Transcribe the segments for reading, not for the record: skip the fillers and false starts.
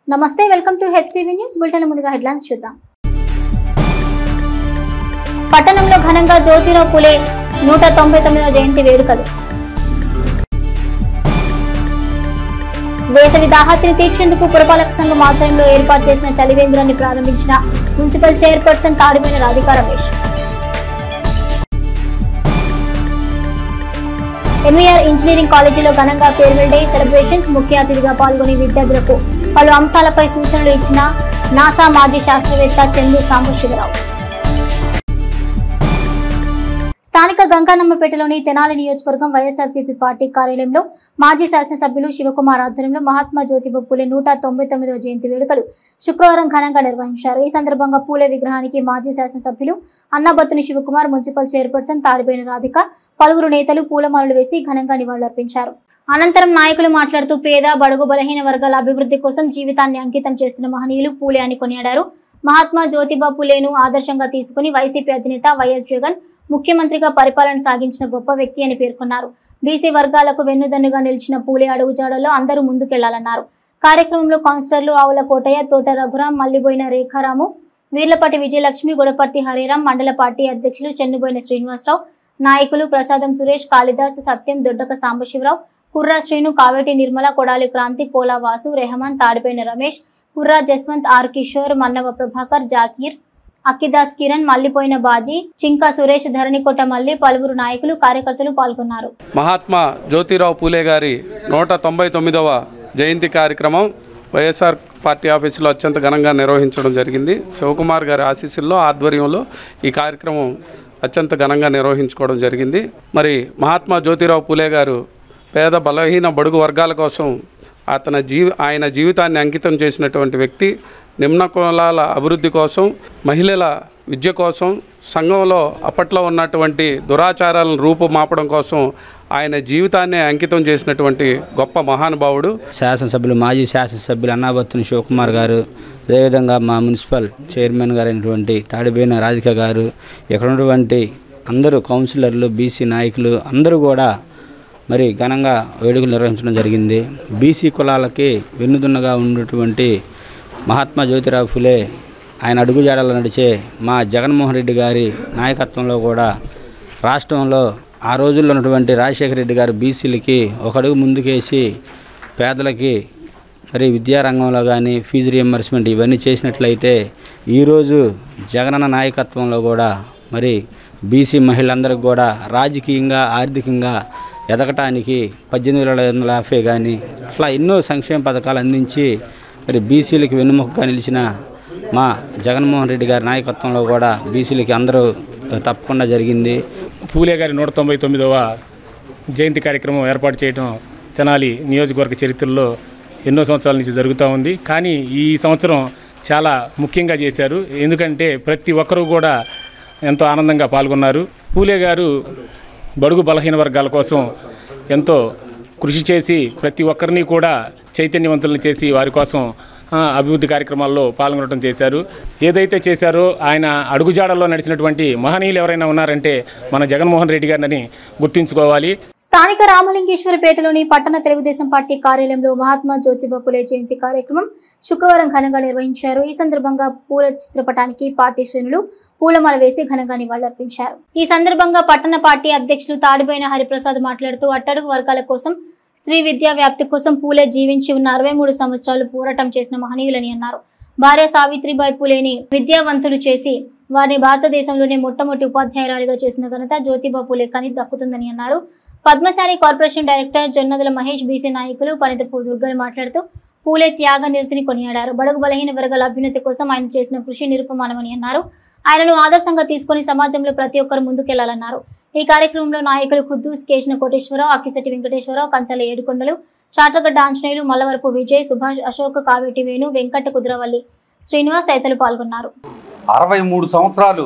నమస్తే welcome to HCV news bulletin ముందుగా headlines చూద్దాం. పట్టణంలో ఘనంగా జ్యోతిరావు పూలే 199వ జయంతి వేడుకలు. వేసవి దాహార్తిని తీర్చేందుకు పురపాలక సంఘం ఆధ్వర్యంలో ఏర్పాటు చేసిన చలివేంద్రాన్ని ప్రారంభించిన municipal chairperson తాడిపోయిన Radhika Ramesh. MVR engineering కాలేజీలో ఘనంగా ఫేర్వెల్ డే సెలబ్రేషన్స్. ముఖ్య అతిథిగా పాల్గొని విద్యార్థులకు పలు అంశాలపై సూచనలు ఇచ్చిన నాసా మాజీ శాస్త్రవేత్త చందు సాంబశివరావు. స్థానిక గంగానమ్మపేటలోని తెనాలి నియోజకవర్గం వైఎస్ఆర్సీపీ పార్టీ కార్యాలయంలో మాజీ శాసనసభ్యులు శివకుమార్ ఆధ్వర్యంలో మహాత్మా జ్యోతిబా పూలే 199వ జయంతి వేడుకలు శుక్రవారం ఘనంగా నిర్వహించారు. ఈ సందర్భంగా పూలే విగ్రహానికి మాజీ శాసనసభ్యులు అన్నాబత్తుని శివకుమార్, మున్సిపల్ చైర్పర్సన్ తాడిపోయిన రాధిక, పలువురు నేతలు పూలమాలలు వేసి ఘనంగా నివాళులర్పించారు. అనంతరం నాయకులు మాట్లాడుతూ పేద, బడుగు, బలహీన వర్గాల అభివృద్ధి కోసం జీవితాన్ని అంకితం చేస్తున్న మహనీయులు పూలే అని కొనియాడారు. మహాత్మా జ్యోతిబా పూలేను ఆదర్శంగా తీసుకుని వైసీపీ అధినేత వైఎస్ జగన్ ముఖ్యమంత్రిగా పరిపాలన సాగించిన గొప్ప వ్యక్తి అని పేర్కొన్నారు. బీసీ వర్గాలకు వెన్నుదన్నుగా నిలిచిన పూలే అడుగుజాడల్లో అందరూ ముందుకెళ్లాలన్నారు. కార్యక్రమంలో కౌన్సిలర్లు ఆవుల కోటయ్య, తోట రఘురాం, మల్లిబోయిన రేఖారాము, వీర్లపాటి విజయలక్ష్మి, గొడపర్తి హరిరాం, మండల పార్టీ అధ్యక్షులు చెన్నుబోయిన శ్రీనివాసరావు, నాయకులు ప్రసాదం సురేష్, కాళిదాస్, సత్యం, దొడ్డక సాంబశివరావు, కుర్రా శ్రీను, కావేటి నిర్మల, కొడాలి క్రాంతి, కోలా వాసు, రెహమాన్, తాడిపోయిన రమేష్, కుర్రా జస్వంత్, ఆర్ కిషోర్, మన్నవ ప్రభాకర్, జాకీర్, అక్కిదాస్ కిరణ్, మల్లిపోయిన బాజీ, చింకా సురేష్, ధరణికోట మల్లి, పలువురు నాయకులు, కార్యకర్తలు పాల్గొన్నారు. మహాత్మా జ్యోతిరావు పూలే గారి 199వ జయంతి కార్యక్రమం వైఎస్ఆర్ పార్టీ ఆఫీసులో అత్యంత ఘనంగా నిర్వహించడం జరిగింది. శివకుమార్ గారి ఆశీస్సుల్లో ఆధ్వర్యంలో ఈ కార్యక్రమం అత్యంత ఘనంగా నిర్వహించుకోవడం జరిగింది. మరి మహాత్మా జ్యోతిరావు పూలే గారు పేద, బలహీన, బడుగు వర్గాల కోసం ఆయన జీవితాన్ని అంకితం చేసినటువంటి వ్యక్తి. నిమ్న కులాల అభివృద్ధి కోసం, మహిళల విద్య కోసం, సంఘంలో అప్పట్లో ఉన్నటువంటి దురాచారాలను రూపుమాపడం కోసం ఆయన జీవితాన్ని అంకితం చేసినటువంటి గొప్ప మహానుభావుడు. శాసనసభ్యులు, మాజీ శాసనసభ్యులు అన్నాబత్తుని శివకుమార్ గారు, అదేవిధంగా మా మున్సిపల్ చైర్మన్ గారైనటువంటి తాడిపోయిన రాధిక గారు, ఇక్కడ ఉన్నటువంటి అందరూ కౌన్సిలర్లు, బీసీ నాయకులు అందరూ కూడా మరి ఘనంగా వేడుకలు నిర్వహించడం జరిగింది. బీసీ కులాలకి వెన్నుదున్నగా ఉన్నటువంటి మహాత్మా జ్యోతిరావు ఫులే ఆయన అడుగుజాడలో నడిచే మా జగన్మోహన్ రెడ్డి గారి నాయకత్వంలో కూడా రాష్ట్రంలో ఆ రోజుల్లో ఉన్నటువంటి రాజశేఖర రెడ్డి గారు బీసీలకి ఒక అడుగు ముందుకేసి పేదలకి మరి విద్యారంగంలో కానీ ఫీజు రియంబర్స్మెంట్ ఇవన్నీ చేసినట్లయితే ఈరోజు జగనన్న నాయకత్వంలో కూడా మరి బీసీ మహిళలందరికీ కూడా రాజకీయంగా, ఆర్థికంగా ఎదగటానికి 18,550 కానీ అట్లా ఎన్నో సంక్షేమ పథకాలు అందించి మరి బీసీలకి వెన్నుముకగా నిలిచిన మా జగన్మోహన్ రెడ్డి గారి నాయకత్వంలో కూడా బీసీలకి అందరూ తప్పకుండా జరిగింది. పూలే గారి 199వ జయంతి కార్యక్రమం ఏర్పాటు చేయడం తెనాలి నియోజకవర్గ చరిత్రలో ఎన్నో సంవత్సరాల నుంచి జరుగుతూ ఉంది. కానీ ఈ సంవత్సరం చాలా ముఖ్యంగా చేశారు. ఎందుకంటే ప్రతి ఒక్కరూ కూడా ఎంతో ఆనందంగా పాల్గొన్నారు. పూలే గారు బడుగు బలహీన వర్గాల కోసం ఎంతో కృషి చేసి ప్రతి ఒక్కరిని కూడా చైతన్యవంతులను చేసి వారి కోసం అభివృద్ధి కార్యక్రమాల్లో పాల్గొనడం చేశారు. ఏదైతే చేశారో ఆయన అడుగుజాడల్లో నడిచినటువంటి మహనీయులు ఎవరైనా ఉన్నారంటే మన జగన్మోహన్ రెడ్డి గారిని గుర్తించుకోవాలి. స్థానిక రామలింగేశ్వరపేటలోని పట్టణ తెలుగుదేశం పార్టీ కార్యాలయంలో మహాత్మా జ్యోతిబా పూలే జయంతి కార్యక్రమం శుక్రవారం ఘనంగా నిర్వహించారు. ఈ సందర్భంగా పూల చిత్రపటానికి పార్టీ శ్రేణులు పూలమాల వేసి ఘనంగా నివాళులర్పించారు. ఈ సందర్భంగా పట్టణ పార్టీ అధ్యక్షులు తాడిపోయిన హరిప్రసాద్ మాట్లాడుతూ అట్టడుగు వర్గాల కోసం, స్త్రీ విద్యా వ్యాప్తి కోసం పూలే జీవించి ఉన్న 63 సంవత్సరాలు పోరాటం చేసిన మహనీయులని అన్నారు. భార్య సావిత్రిబాయి పూలేని విద్యావంతులు చేసి వారిని భారతదేశంలోనే మొట్టమొదటి ఉపాధ్యాయురాలిగా చేసిన ఘనత జ్యోతిబా పూలే కని దక్కుతుందని అన్నారు. Padmashali corporation director Jonnadula Mahesh, BC నాయకులు పనితపు దుర్గలు మాట్లాడుతూ పూలే త్యాగ నిరతిని కొనియాడారు. బడుగు బలహీన వర్గాల అభ్యున్నతి కోసం ఆయన చేసిన కృషి నిరుపమానమని అన్నారు. ఆయనను ఆదర్శంగా తీసుకుని సమాజంలో ప్రతి ఒక్కరు ముందుకెళ్లాలన్నారు. ఈ కార్యక్రమంలో నాయకులు ఖుద్దూస్ కేశన కోటేశ్వరరావు, అక్కిశెట్టి వెంకటేశ్వరరావు, కంచల ఏడుకొండలు, చాట్రగడ్డ ఆంజనేయులు, మల్లవరపు విజయ్, సుభాష్, అశోక్, కావేటి వేణు, వెంకట కుద్రవల్లి, శ్రీనివాస్ తదితరులు పాల్గొన్నారు. 63 సంవత్సరాలు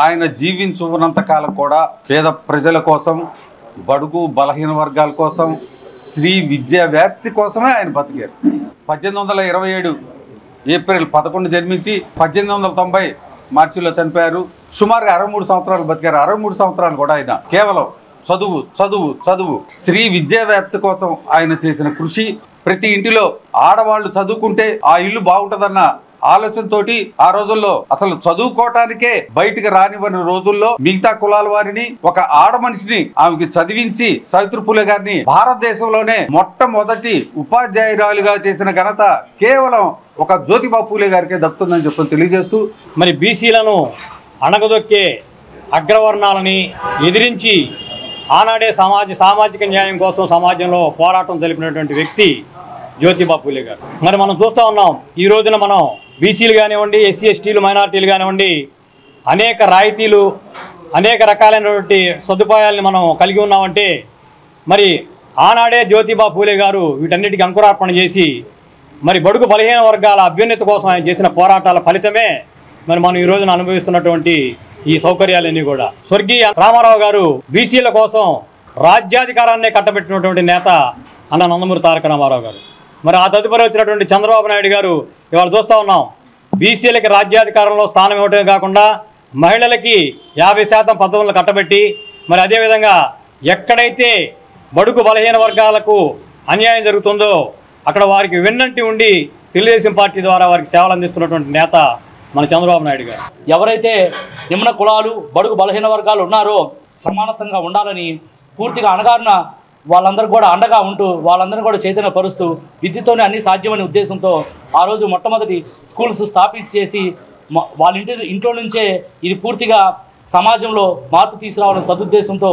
ఆయన జీవించున్నంత కాలం కూడా పేద ప్రజల కోసం, బడుగు బలహీన వర్గాల కోసం, స్త్రీ విద్యా వ్యాప్తి కోసమే ఆయన బతికారు. 1827 ఏప్రిల్ 11 జన్మించి 1890 మార్చిలో చనిపోయారు. సుమారుగా 63 సంవత్సరాలు బతికారు. 63 సంవత్సరాలు కూడా ఆయన కేవలం చదువు చదువు చదువు స్త్రీ విద్యా వ్యాప్తి కోసం ఆయన చేసిన కృషి ప్రతి ఇంటిలో ఆడవాళ్ళు చదువుకుంటే ఆ ఇల్లు బాగుంటదన్న ఆలోచనతోటి ఆ రోజుల్లో అసలు చదువుకోవటానికే బయటికి రానివ్వని రోజుల్లో మిగతా కులాల వారిని ఒక ఆడ మనిషిని ఆమెకి చదివించి సావిత్రి పూలే గారిని భారతదేశంలోనే మొట్టమొదటి ఉపాధ్యాయురాలుగా చేసిన ఘనత కేవలం ఒక జ్యోతిబా పూలే గారికే దక్కుతుందని చెప్పి తెలియజేస్తూ, మరి బీసీలను అణగదొక్కే అగ్రవర్ణాలని ఎదిరించి ఆనాడే సామాజిక న్యాయం కోసం సమాజంలో పోరాటం తెలిపినటువంటి వ్యక్తి జ్యోతిబా పూలే గారు. మరి మనం చూస్తూ ఉన్నాం, ఈ రోజున మనం బీసీలు కానివ్వండి, ఎస్సీ ఎస్టీలు, మైనారిటీలు కానివ్వండి, అనేక రాయితీలు, అనేక రకాలైనటువంటి సదుపాయాలని మనం కలిగి ఉన్నామంటే మరి ఆనాడే జ్యోతిబా పూలే గారు వీటన్నిటికీ అంకురార్పణ చేసి మరి బడుగు బలహీన వర్గాల అభ్యున్నతి కోసం ఆయన చేసిన పోరాటాల ఫలితమే మరి మనం ఈ రోజున అనుభవిస్తున్నటువంటి ఈ సౌకర్యాలన్నీ కూడా. స్వర్గీయ రామారావు గారు బీసీల కోసం రాజ్యాధికారాన్ని కట్టబెట్టినటువంటి నేత అన్న నందమూరి తారక రామారావు గారు. మరి ఆ తదుపరి వచ్చినటువంటి చంద్రబాబు నాయుడు గారు ఇవాళ చూస్తూ ఉన్నాం, బీసీలకి రాజ్యాధికారంలో స్థానం ఇవ్వటమే కాకుండా మహిళలకి 50% పదవులను కట్టబెట్టి మరి అదేవిధంగా ఎక్కడైతే బడుగు బలహీన వర్గాలకు అన్యాయం జరుగుతుందో అక్కడ వారికి వెన్నంటి ఉండి తెలుగుదేశం పార్టీ ద్వారా వారికి సేవలు అందిస్తున్నటువంటి నేత మన చంద్రబాబు నాయుడు గారు. ఎవరైతే నిమ్న కులాలు, బడుగు బలహీన వర్గాలు ఉన్నారో సమానత్వంగా ఉండాలని పూర్తిగా అణగారిన వాళ్ళందరూ కూడా అండగా ఉంటూ వాళ్ళందరినీ కూడా చైతన్యపరుస్తూ విద్యతోనే అన్ని సాధ్యమనే ఉద్దేశంతో ఆ రోజు మొట్టమొదటి స్కూల్స్ స్థాపించేసి వాళ్ళ ఇంట్లో నుంచే ఇది పూర్తిగా సమాజంలో మార్పు తీసుకురావాలనే సదుద్దేశంతో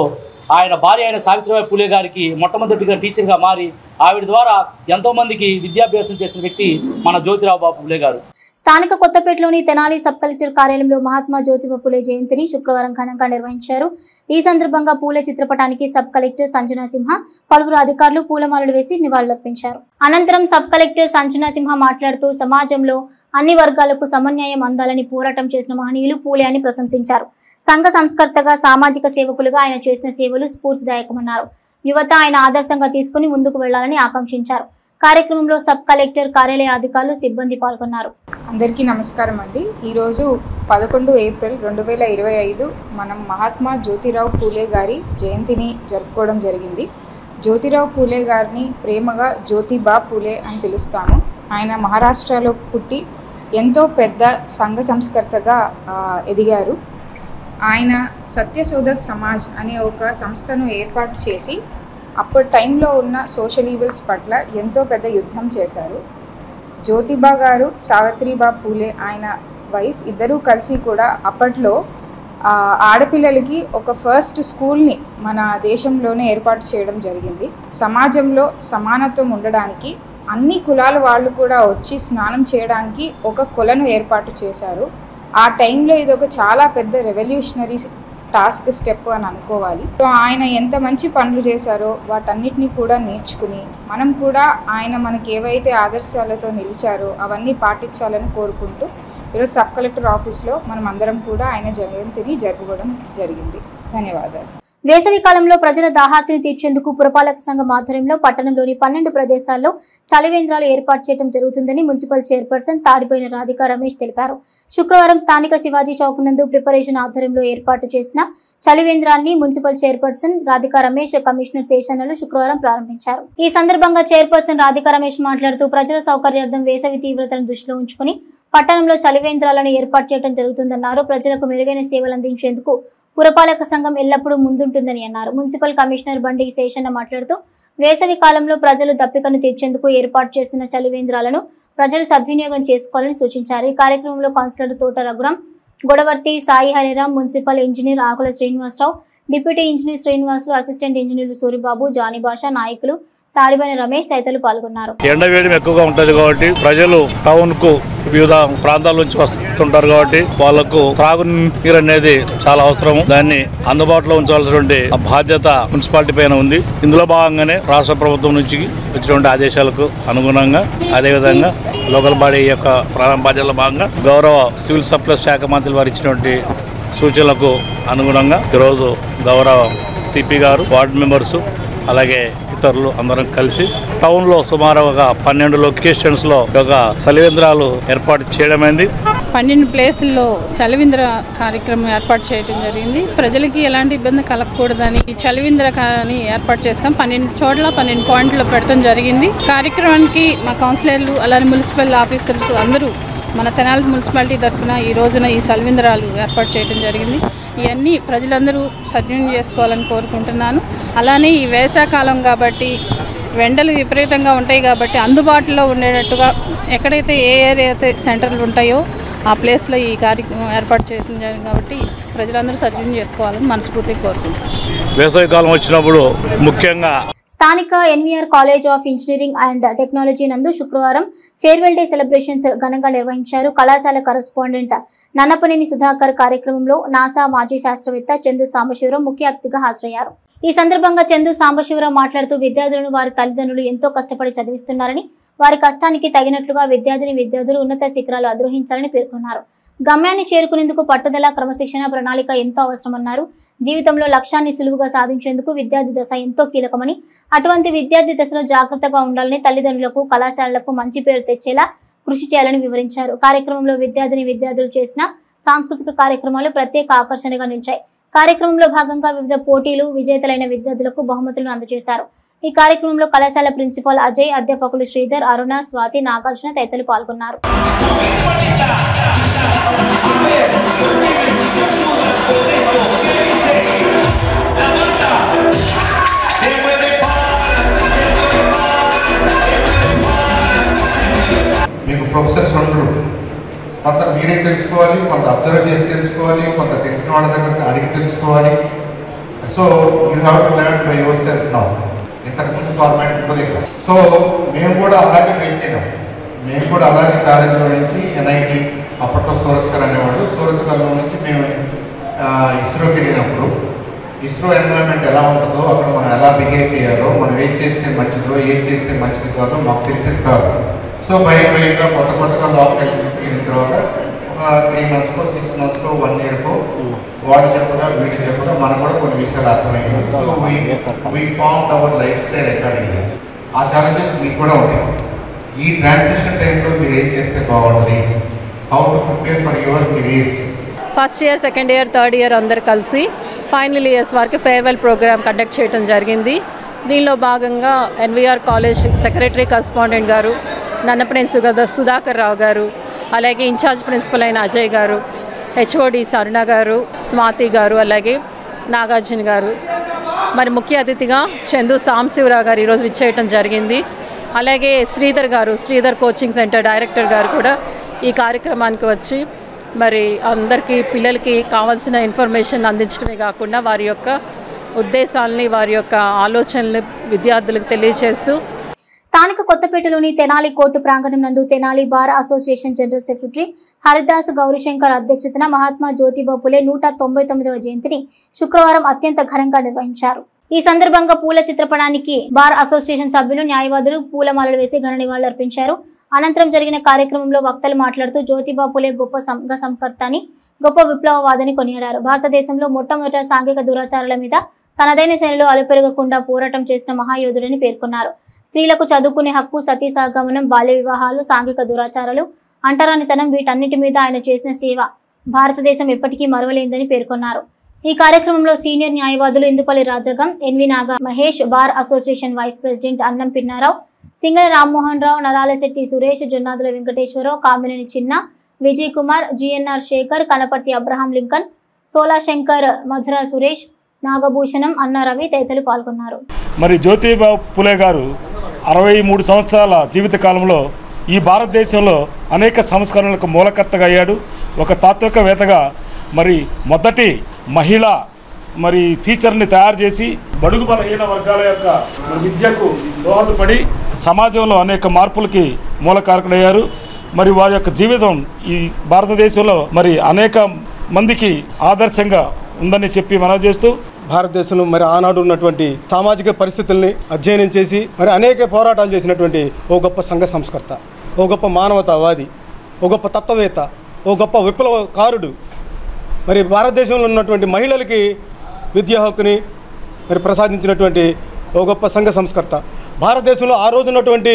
ఆయన భార్య అయిన సావిత్రిబాయి పూలే గారికి మొట్టమొదటిగా టీచర్గా మారి ఆవిడ ద్వారా ఎంతోమందికి విద్యాభ్యాసం చేసిన వ్యక్తి మన జ్యోతిరావు పూలే గారు. స్థానిక కొత్తపేటలోని తెనాలి సబ్ కలెక్టర్ కార్యాలయంలో మహాత్మా జ్యోతిబా పూలే జయంతిని శుక్రవారం ఘనంగా నిర్వహించారు. ఈ సందర్భంగా పూలే చిత్రపటానికి సబ్ కలెక్టర్ సంజనా సింహ, పలువురు అధికారులు పూలమాలలు వేసి నివాళులర్పించారు. అనంతరం సబ్ కలెక్టర్ సంజనా సింహ మాట్లాడుతూ సమాజంలో అన్ని వర్గాలకు సమన్యాయం అందాలని పోరాటం చేసిన మహనీయులు పూలే అని ప్రశంసించారు. సంఘ సంస్కర్తగా, సామాజిక సేవకులుగా ఆయన చేసిన సేవలు స్ఫూర్తిదాయకమన్నారు. యువత ఆయన ఆదర్శంగా తీసుకుని ముందుకు వెళ్లాలని ఆకాంక్షించారు. కార్యక్రమంలో సబ్ కలెక్టర్ కార్యాలయ అధికారులు, సిబ్బంది పాల్గొన్నారు. అందరికీ నమస్కారం అండి. ఈరోజు 11 ఏప్రిల్ 2025 మనం మహాత్మా జ్యోతిరావు పూలే గారి జయంతిని జరుపుకోవడం జరిగింది. జ్యోతిరావు పూలే గారిని ప్రేమగా జ్యోతిబా పూలే అని పిలుస్తాము. ఆయన మహారాష్ట్రలో పుట్టి ఎంతో పెద్ద సంఘ సంస్కర్తగా ఎదిగారు. ఆయన సత్యశోధక్ సమాజ్ అనే ఒక సంస్థను ఏర్పాటు చేసి అప్పటి టైంలో ఉన్న సోషల్ ఈవిల్స్ పట్ల ఎంతో పెద్ద యుద్ధం చేశారు. జ్యోతిబా గారు, సావిత్రిబా పూలే ఆయన వైఫ్ ఇద్దరూ కలిసి కూడా అప్పట్లో ఆడపిల్లలకి ఒక ఫస్ట్ స్కూల్ని మన దేశంలోనే ఏర్పాటు చేయడం జరిగింది. సమాజంలో సమానత్వం ఉండడానికి అన్ని కులాల వాళ్ళు కూడా వచ్చి స్నానం చేయడానికి ఒక కొలను ఏర్పాటు చేశారు. ఆ టైంలో ఇది ఒక చాలా పెద్ద రెవల్యూషనరీ టాస్క్ స్టెప్ అని అనుకోవాలి. సో ఆయన ఎంత మంచి పనులు చేశారో వాటన్నిటినీ కూడా నేర్చుకుని మనం కూడా ఆయన మనకి ఏవైతే ఆదర్శాలతో నిలిచారో అవన్నీ పాటించాలని కోరుకుంటూ ఈరోజు సబ్ కలెక్టర్ ఆఫీస్లో మనం అందరం కూడా ఆయన జయంతిని జరుపుకోవడం జరిగింది. ధన్యవాదాలు. వేసవి కాలంలో ప్రజల దాహార్తిని తీర్చేందుకు పురపాలక సంఘం ఆధ్వర్యంలో పట్టణంలోని 12 ప్రదేశాల్లో చలివేంద్రాలు ఏర్పాటు చేయడం జరుగుతుందని మున్సిపల్ చైర్పర్సన్ తాడిపోయిన రాధికా రమేష్ తెలిపారు. శుక్రవారం స్థానిక శివాజీ చౌక్ నందు ప్రిపరేషన్ ఆధ్వర్యంలో ఏర్పాటు చేసిన చలివేంద్రాన్ని municipal chairperson Radhika Ramesh, commissioner శేషన్నలు శుక్రవారం ప్రారంభించారు. ఈ సందర్భంగా చైర్పర్సన్ రాధికా రమేష్ మాట్లాడుతూ ప్రజల సౌకర్యార్థం వేసవి తీవ్రతను దృష్టిలో ఉంచుకుని పట్టణంలో చలివేంద్రాలను ఏర్పాటు చేయడం జరుగుతుందన్నారు. ప్రజలకు మెరుగైన సేవలు అందించేందుకు పురపాలక సంఘం ఎల్లప్పుడూ ముందుంటుందని అన్నారు. మున్సిపల్ కమిషనర్ బండి శేషన్న మాట్లాడుతూ వేసవి కాలంలో ప్రజలు దప్పికను తీర్చేందుకు ఏర్పాటు చేస్తున్న చలివేంద్రాలను ప్రజలు సద్వినియోగం చేసుకోవాలని సూచించారు. ఈ కార్యక్రమంలో councillor Thota Raghuram, Godavarthi Sai Hariram, municipal engineer Akula Srinivasarao, deputy engineer Srinivasulu, assistant ఇంజనీర్లు సూరిబాబు, జానీ భాష, నాయకులు తాడిబని రమేష్ తదితరులు పాల్గొన్నారు. ఎండ వేడి ఎక్కువగా ఉంటుంది కాబట్టి ప్రజలు టౌన్ కు వివిధ ప్రాంతాల నుంచి వస్తుంటారు కాబట్టి వాళ్లకు త్రాగునీరు అనేది చాలా అవసరం. దాన్ని అందుబాటులో ఉంచాల్సినటువంటి బాధ్యత మున్సిపాలిటీ పైన ఉంది. ఇందులో భాగంగానే రాష్ట్ర ప్రభుత్వం నుంచి వచ్చినటువంటి ఆదేశాలకు అనుగుణంగా అదేవిధంగా లోకల్ బాడీ యొక్క ప్రారంభ బాధ్యతల భాగంగా గౌరవ సివిల్ సప్లైస్ శాఖ మంత్రులు వారు ఇచ్చినటువంటి సూచనలకు అనుగుణంగా ఈరోజు గౌరవ సిపి గారు, వార్డు మెంబర్సు, అలాగే ఇతరులు అందరం కలిసి టౌన్ లో సుమారు ఒక 12 లొకేషన్స్ లో ఒక చలివేంద్రాలు ఏర్పాటు చేయడమైంది. 12 ప్లేసుల్లో చలివింద్ర కార్యక్రమం ఏర్పాటు చేయడం జరిగింది. ప్రజలకి ఎలాంటి ఇబ్బంది కలగకూడదని ఈ చలివింద్ర కానీ ఏర్పాటు చేస్తాం. 12 చోట్ల 12 పాయింట్లు పెట్టడం జరిగింది. కార్యక్రమానికి మా కౌన్సిలర్లు అలానే మున్సిపల్ ఆఫీసర్స్ అందరూ మన తెనాలి మున్సిపాలిటీ తరఫున ఈ రోజున ఈ చలివింద్రాలు ఏర్పాటు చేయడం జరిగింది. ఇవన్నీ ప్రజలందరూ సద్వినియోగం చేసుకోవాలని కోరుకుంటున్నాను. అలానే ఈ వేసవికాలం కాబట్టి ఎండలు విపరీతంగా ఉంటాయి కాబట్టి అందుబాటులో ఉండేటట్టుగా ఎక్కడైతే ఏ ఏరియా అయితే సెంటర్లు ఉంటాయో ఆ ప్లేస్లో ఈ కార్యక్రమం ఏర్పాటు చేయడం జరిగింది కాబట్టి ప్రజలందరూ సద్వినియోగం చేసుకోవాలని మనస్ఫూర్తిగా కోరుకుంటున్నాను. వేసవికాలం వచ్చినప్పుడు ముఖ్యంగా స్థానిక NVR college of engineering and technology నందు శుక్రవారం ఫేర్వెల్ డే సెలబ్రేషన్స్ ఘనంగా నిర్వహించారు. కళాశాల కరెస్పాండెంట్ నన్నపనేని సుధాకర్ కార్యక్రమంలో నాసా మాజీ శాస్త్రవేత్త చందు సాంబశివరావు ముఖ్య అతిథిగా హాజరయ్యారు. ఈ సందర్భంగా చందు సాంబశివరావు మాట్లాడుతూ విద్యార్థులను వారి తల్లిదండ్రులు ఎంతో కష్టపడి చదివిస్తున్నారని, వారి కష్టానికి తగినట్లుగా విద్యార్థులు ఉన్నత శిఖరాలు అధిరోహించాలని పేర్కొన్నారు. గమ్యాన్ని చేరుకునేందుకు పట్టుదల, క్రమశిక్షణ, ప్రణాళిక ఎంతో అవసరమన్నారు. జీవితంలో లక్ష్యాన్ని సులువుగా సాధించేందుకు విద్యార్థి దశ ఎంతో కీలకమని, అటువంటి విద్యార్థి దశలో జాగ్రత్తగా ఉండాలని, తల్లిదండ్రులకు, కళాశాలలకు మంచి పేరు తెచ్చేలా కృషి చేయాలని వివరించారు. కార్యక్రమంలో విద్యార్థులు చేసిన సాంస్కృతిక కార్యక్రమాలు ప్రత్యేక ఆకర్షణగా నిలిచాయి. కార్యక్రమంలో భాగంగా వివిధ పోటీలు విజేతలైన విద్యార్థులకు బహుమతులను అందజేశారు. ఈ కార్యక్రమంలో కళాశాల ప్రిన్సిపాల్ అజయ్, అధ్యాపకులు శ్రీధర్, అరుణ, స్వాతి, నాగార్జున తదితరులు పాల్గొన్నారు. మీకు ప్రొఫెసర్స్ ఉండరు, కొంత మీరే తెలుసుకోవాలి, కొంత అబ్జర్వ్ చేసి తెలుసుకోవాలి, కొంత తెలిసిన వాళ్ళ దగ్గర అడిగి తెలుసుకోవాలి. So you have to learn by your self now. ఇంతకుముందు ఫార్మాట్ ఉంటుంది ఇక్కడ. సో మేము కూడా అలాగే పెట్టినాం. మేము కూడా అలాగే కాలేజీలో నుంచి ఎన్ఐటి, అప్పట్లో సూరత్కర్ అనేవాళ్ళు, సూరత్కర్లో నుంచి మేము ఇస్రోకి వెళ్ళినప్పుడు ఇస్రో ఎన్వైరన్మెంట్ ఎలా ఉంటుందో, అక్కడ మనం ఎలా బిహేవ్ చేయాలో, మనం ఏం చేస్తే మంచిదో, ఏం చేస్తే మంచిది కాదో మాకు తెలిసేది కాదు. సో భయంగా కొత్తగా లోపలికి వెళ్ళిన తర్వాత ఒక 3 monthsకో 6 monthsకో 1 yearకో వాడు చెప్పగా వీడు చెప్పగా మనకు కూడా కొన్ని విషయాలు అర్థమైంది. So we formed our life style అకార్డింగ్గా. ఆ ఛాలెంజెస్ మీకు కూడా ఉంటాయి. ఈ ట్రాన్సిషన్ టైంలో మీరు ఏం చేస్తే బాగుంటుంది, how to prepare for your careers. First year, second year, third year అందరు కలిసి ఫైనల్ ఇయర్స్ వరకు ఫేర్వెల్ ప్రోగ్రామ్ కండక్ట్ చేయడం జరిగింది. దీనిలో భాగంగా ఎన్వీఆర్ కాలేజ్ సెక్రటరీ కరెస్పాండెంట్ గారు నన్నపనేని సుధాకర్ రావు గారు, అలాగే ఇన్ఛార్జ్ ప్రిన్సిపల్ అయిన అజయ్ గారు, హెచ్ఓడి అరుణ గారు, స్వాతి గారు, అలాగే నాగార్జున గారు, మరి ముఖ్య అతిథిగా చందు సాంబశివరావు గారు ఈరోజు విచ్చేయటం జరిగింది. అలాగే శ్రీధర్ కోచింగ్ సెంటర్ డైరెక్టర్ గారు కూడా ఈ కార్యక్రమానికి వచ్చి మరి అందరికీ పిల్లలకి కావాల్సిన ఇన్ఫర్మేషన్ అందించడమే కాకుండా వారి యొక్క ఉద్దేశాలని, వారి యొక్క ఆలోచనలు విద్యార్థులకు తెలియజేస్తూ స్థానిక కొత్తపేటలోని తెనాలి కోర్టు ప్రాంగణం నందు Tenali bar association general secretary Haridas Gauri Shankar అధ్యక్షతన మహాత్మా జ్యోతిబా పులే 199వ జయంతిని శుక్రవారం అత్యంత ఘనంగా నిర్వహించారు. ఈ సందర్భంగా పూల చిత్రపటానికి బార్ అసోసియేషన్ సభ్యులు, న్యాయవాదులు పూలమాలలు వేసి ఘన నివాళులర్పించారు. అనంతరం జరిగిన కార్యక్రమంలో వక్తలు మాట్లాడుతూ జ్యోతిబా పులే గొప్ప సంఘ సంస్కర్త అని, గొప్ప విప్లవవాదని కొనియాడారు. భారతదేశంలో మొట్టమొదట సాంఘిక దురాచారాల మీద తనదైన శైలిలో అలుపెరగకుండా పోరాటం చేసిన మహాయోధుడని పేర్కొన్నారు. స్త్రీలకు చదువుకునే హక్కు, సతీ సహగమనం, బాల్య వివాహాలు, సాంఘిక దురాచారాలు, అంటరానితనం వీటన్నిటి మీద ఆయన చేసిన సేవ భారతదేశం ఎప్పటికీ మరువలేందని పేర్కొన్నారు. ఈ కార్యక్రమంలో సీనియర్ న్యాయవాదులు Indupalli Rajagam, NV Naga Mahesh, bar association vice president Annam Pinnarao, Singala Rammohan Rao, Naralasetti Suresh, Jonnadula Venkateswararao, Kamineni Chinna, Vijay Kumar, GNR Sekhar, Kanaparthi Abraham Lincoln, Solashankar, Madhura Suresh, Nagabhushanam, Anna Ravi తదితరులు పాల్గొన్నారు. మరి జ్యోతిబా పులే గారు 63 సంవత్సరాల జీవిత కాలంలో ఈ భారతదేశంలో అనేక సంస్కరణలకు మూలకర్తగా అయ్యాడు. ఒక తాత్వికవేత్తగా మరి మొదటి మహిళ మరి టీచర్ని తయారు చేసి బడుగు బలహీన వర్గాల యొక్క విద్యకు దోహదపడి సమాజంలో అనేక మార్పులకి మూలకారకుడయ్యారు. మరి వారి యొక్క జీవితం ఈ భారతదేశంలో మరి అనేక మందికి ఆదర్శంగా ఉందని చెప్పి మనవి చేస్తూ, భారతదేశంలో మరి ఆనాడు ఉన్నటువంటి సామాజిక పరిస్థితుల్ని అధ్యయనం చేసి మరి అనేక పోరాటాలు చేసినటువంటి ఓ గొప్ప సంఘ సంస్కర్త, ఓ గొప్ప మానవతావాది, ఓ గొప్ప తత్వవేత్త, ఓ గొప్ప విప్లవకారుడు. మరి భారతదేశంలో ఉన్నటువంటి మహిళలకి విద్యా హక్కుని మరి ప్రసాదించినటువంటి ఓ గొప్ప సంఘ సంస్కర్త. భారతదేశంలో ఆ రోజు ఉన్నటువంటి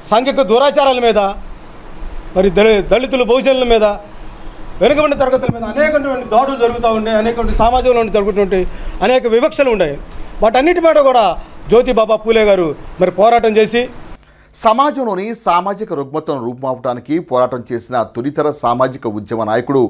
సాంఘిక దురాచారాల మీద, మరి దళితులు, బహుజనుల మీద వెనుకబడిన తరగతుల మీద అనేకటువంటి దాడులు జరుగుతూ ఉన్నాయి, అనేకటువంటి సమాజంలో జరుగుతున్నటువంటి అనేక వివక్షలు ఉన్నాయి. వాటన్నిటి మీద కూడా జ్యోతిబా పూలే గారు మరి పోరాటం చేసి సమాజంలోని సామాజిక రుగ్మతను రూపుమాపడానికి పోరాటం చేసిన తొలితర సామాజిక ఉద్యమ నాయకుడు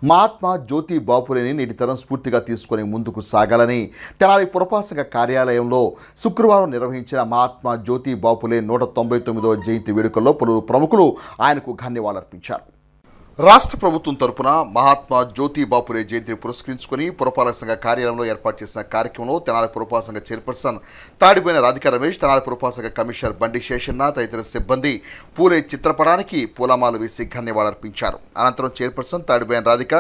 మహాత్మా జ్యోతిబా పూలేని నేటి తరం స్ఫూర్తిగా తీసుకుని ముందుకు సాగాలని తెనాలి పురపాలక సంఘ కార్యాలయంలో శుక్రవారం నిర్వహించిన మహాత్మా జ్యోతిబా పూలే 199వ జయంతి వేడుకల్లో పలువురు ప్రముఖులు ఆయనకు ఘన్యవాదాలర్పించారు. రాష్ట్ర ప్రభుత్వం తరపున మహాత్మా జ్యోతిబా పూలే జయంతిని పురస్కరించుకుని పురపాలక సంఘ కార్యాలయంలో ఏర్పాటు చేసిన కార్యక్రమంలో తెనాలి పురపాలక సంఘ చైర్పర్సన్ తాడిపోయిన రాధికా రమేష్, తెనాలి పురపాలక సంఘ కమిషనర్ బండి శేషన్న తదితర సిబ్బంది పూలే చిత్రపటానికి పూలమాల వేసి ఘన్యవాదాలర్పించారు. అనంతరం చైర్పర్సన్ తాడిపోయిన రాధిక,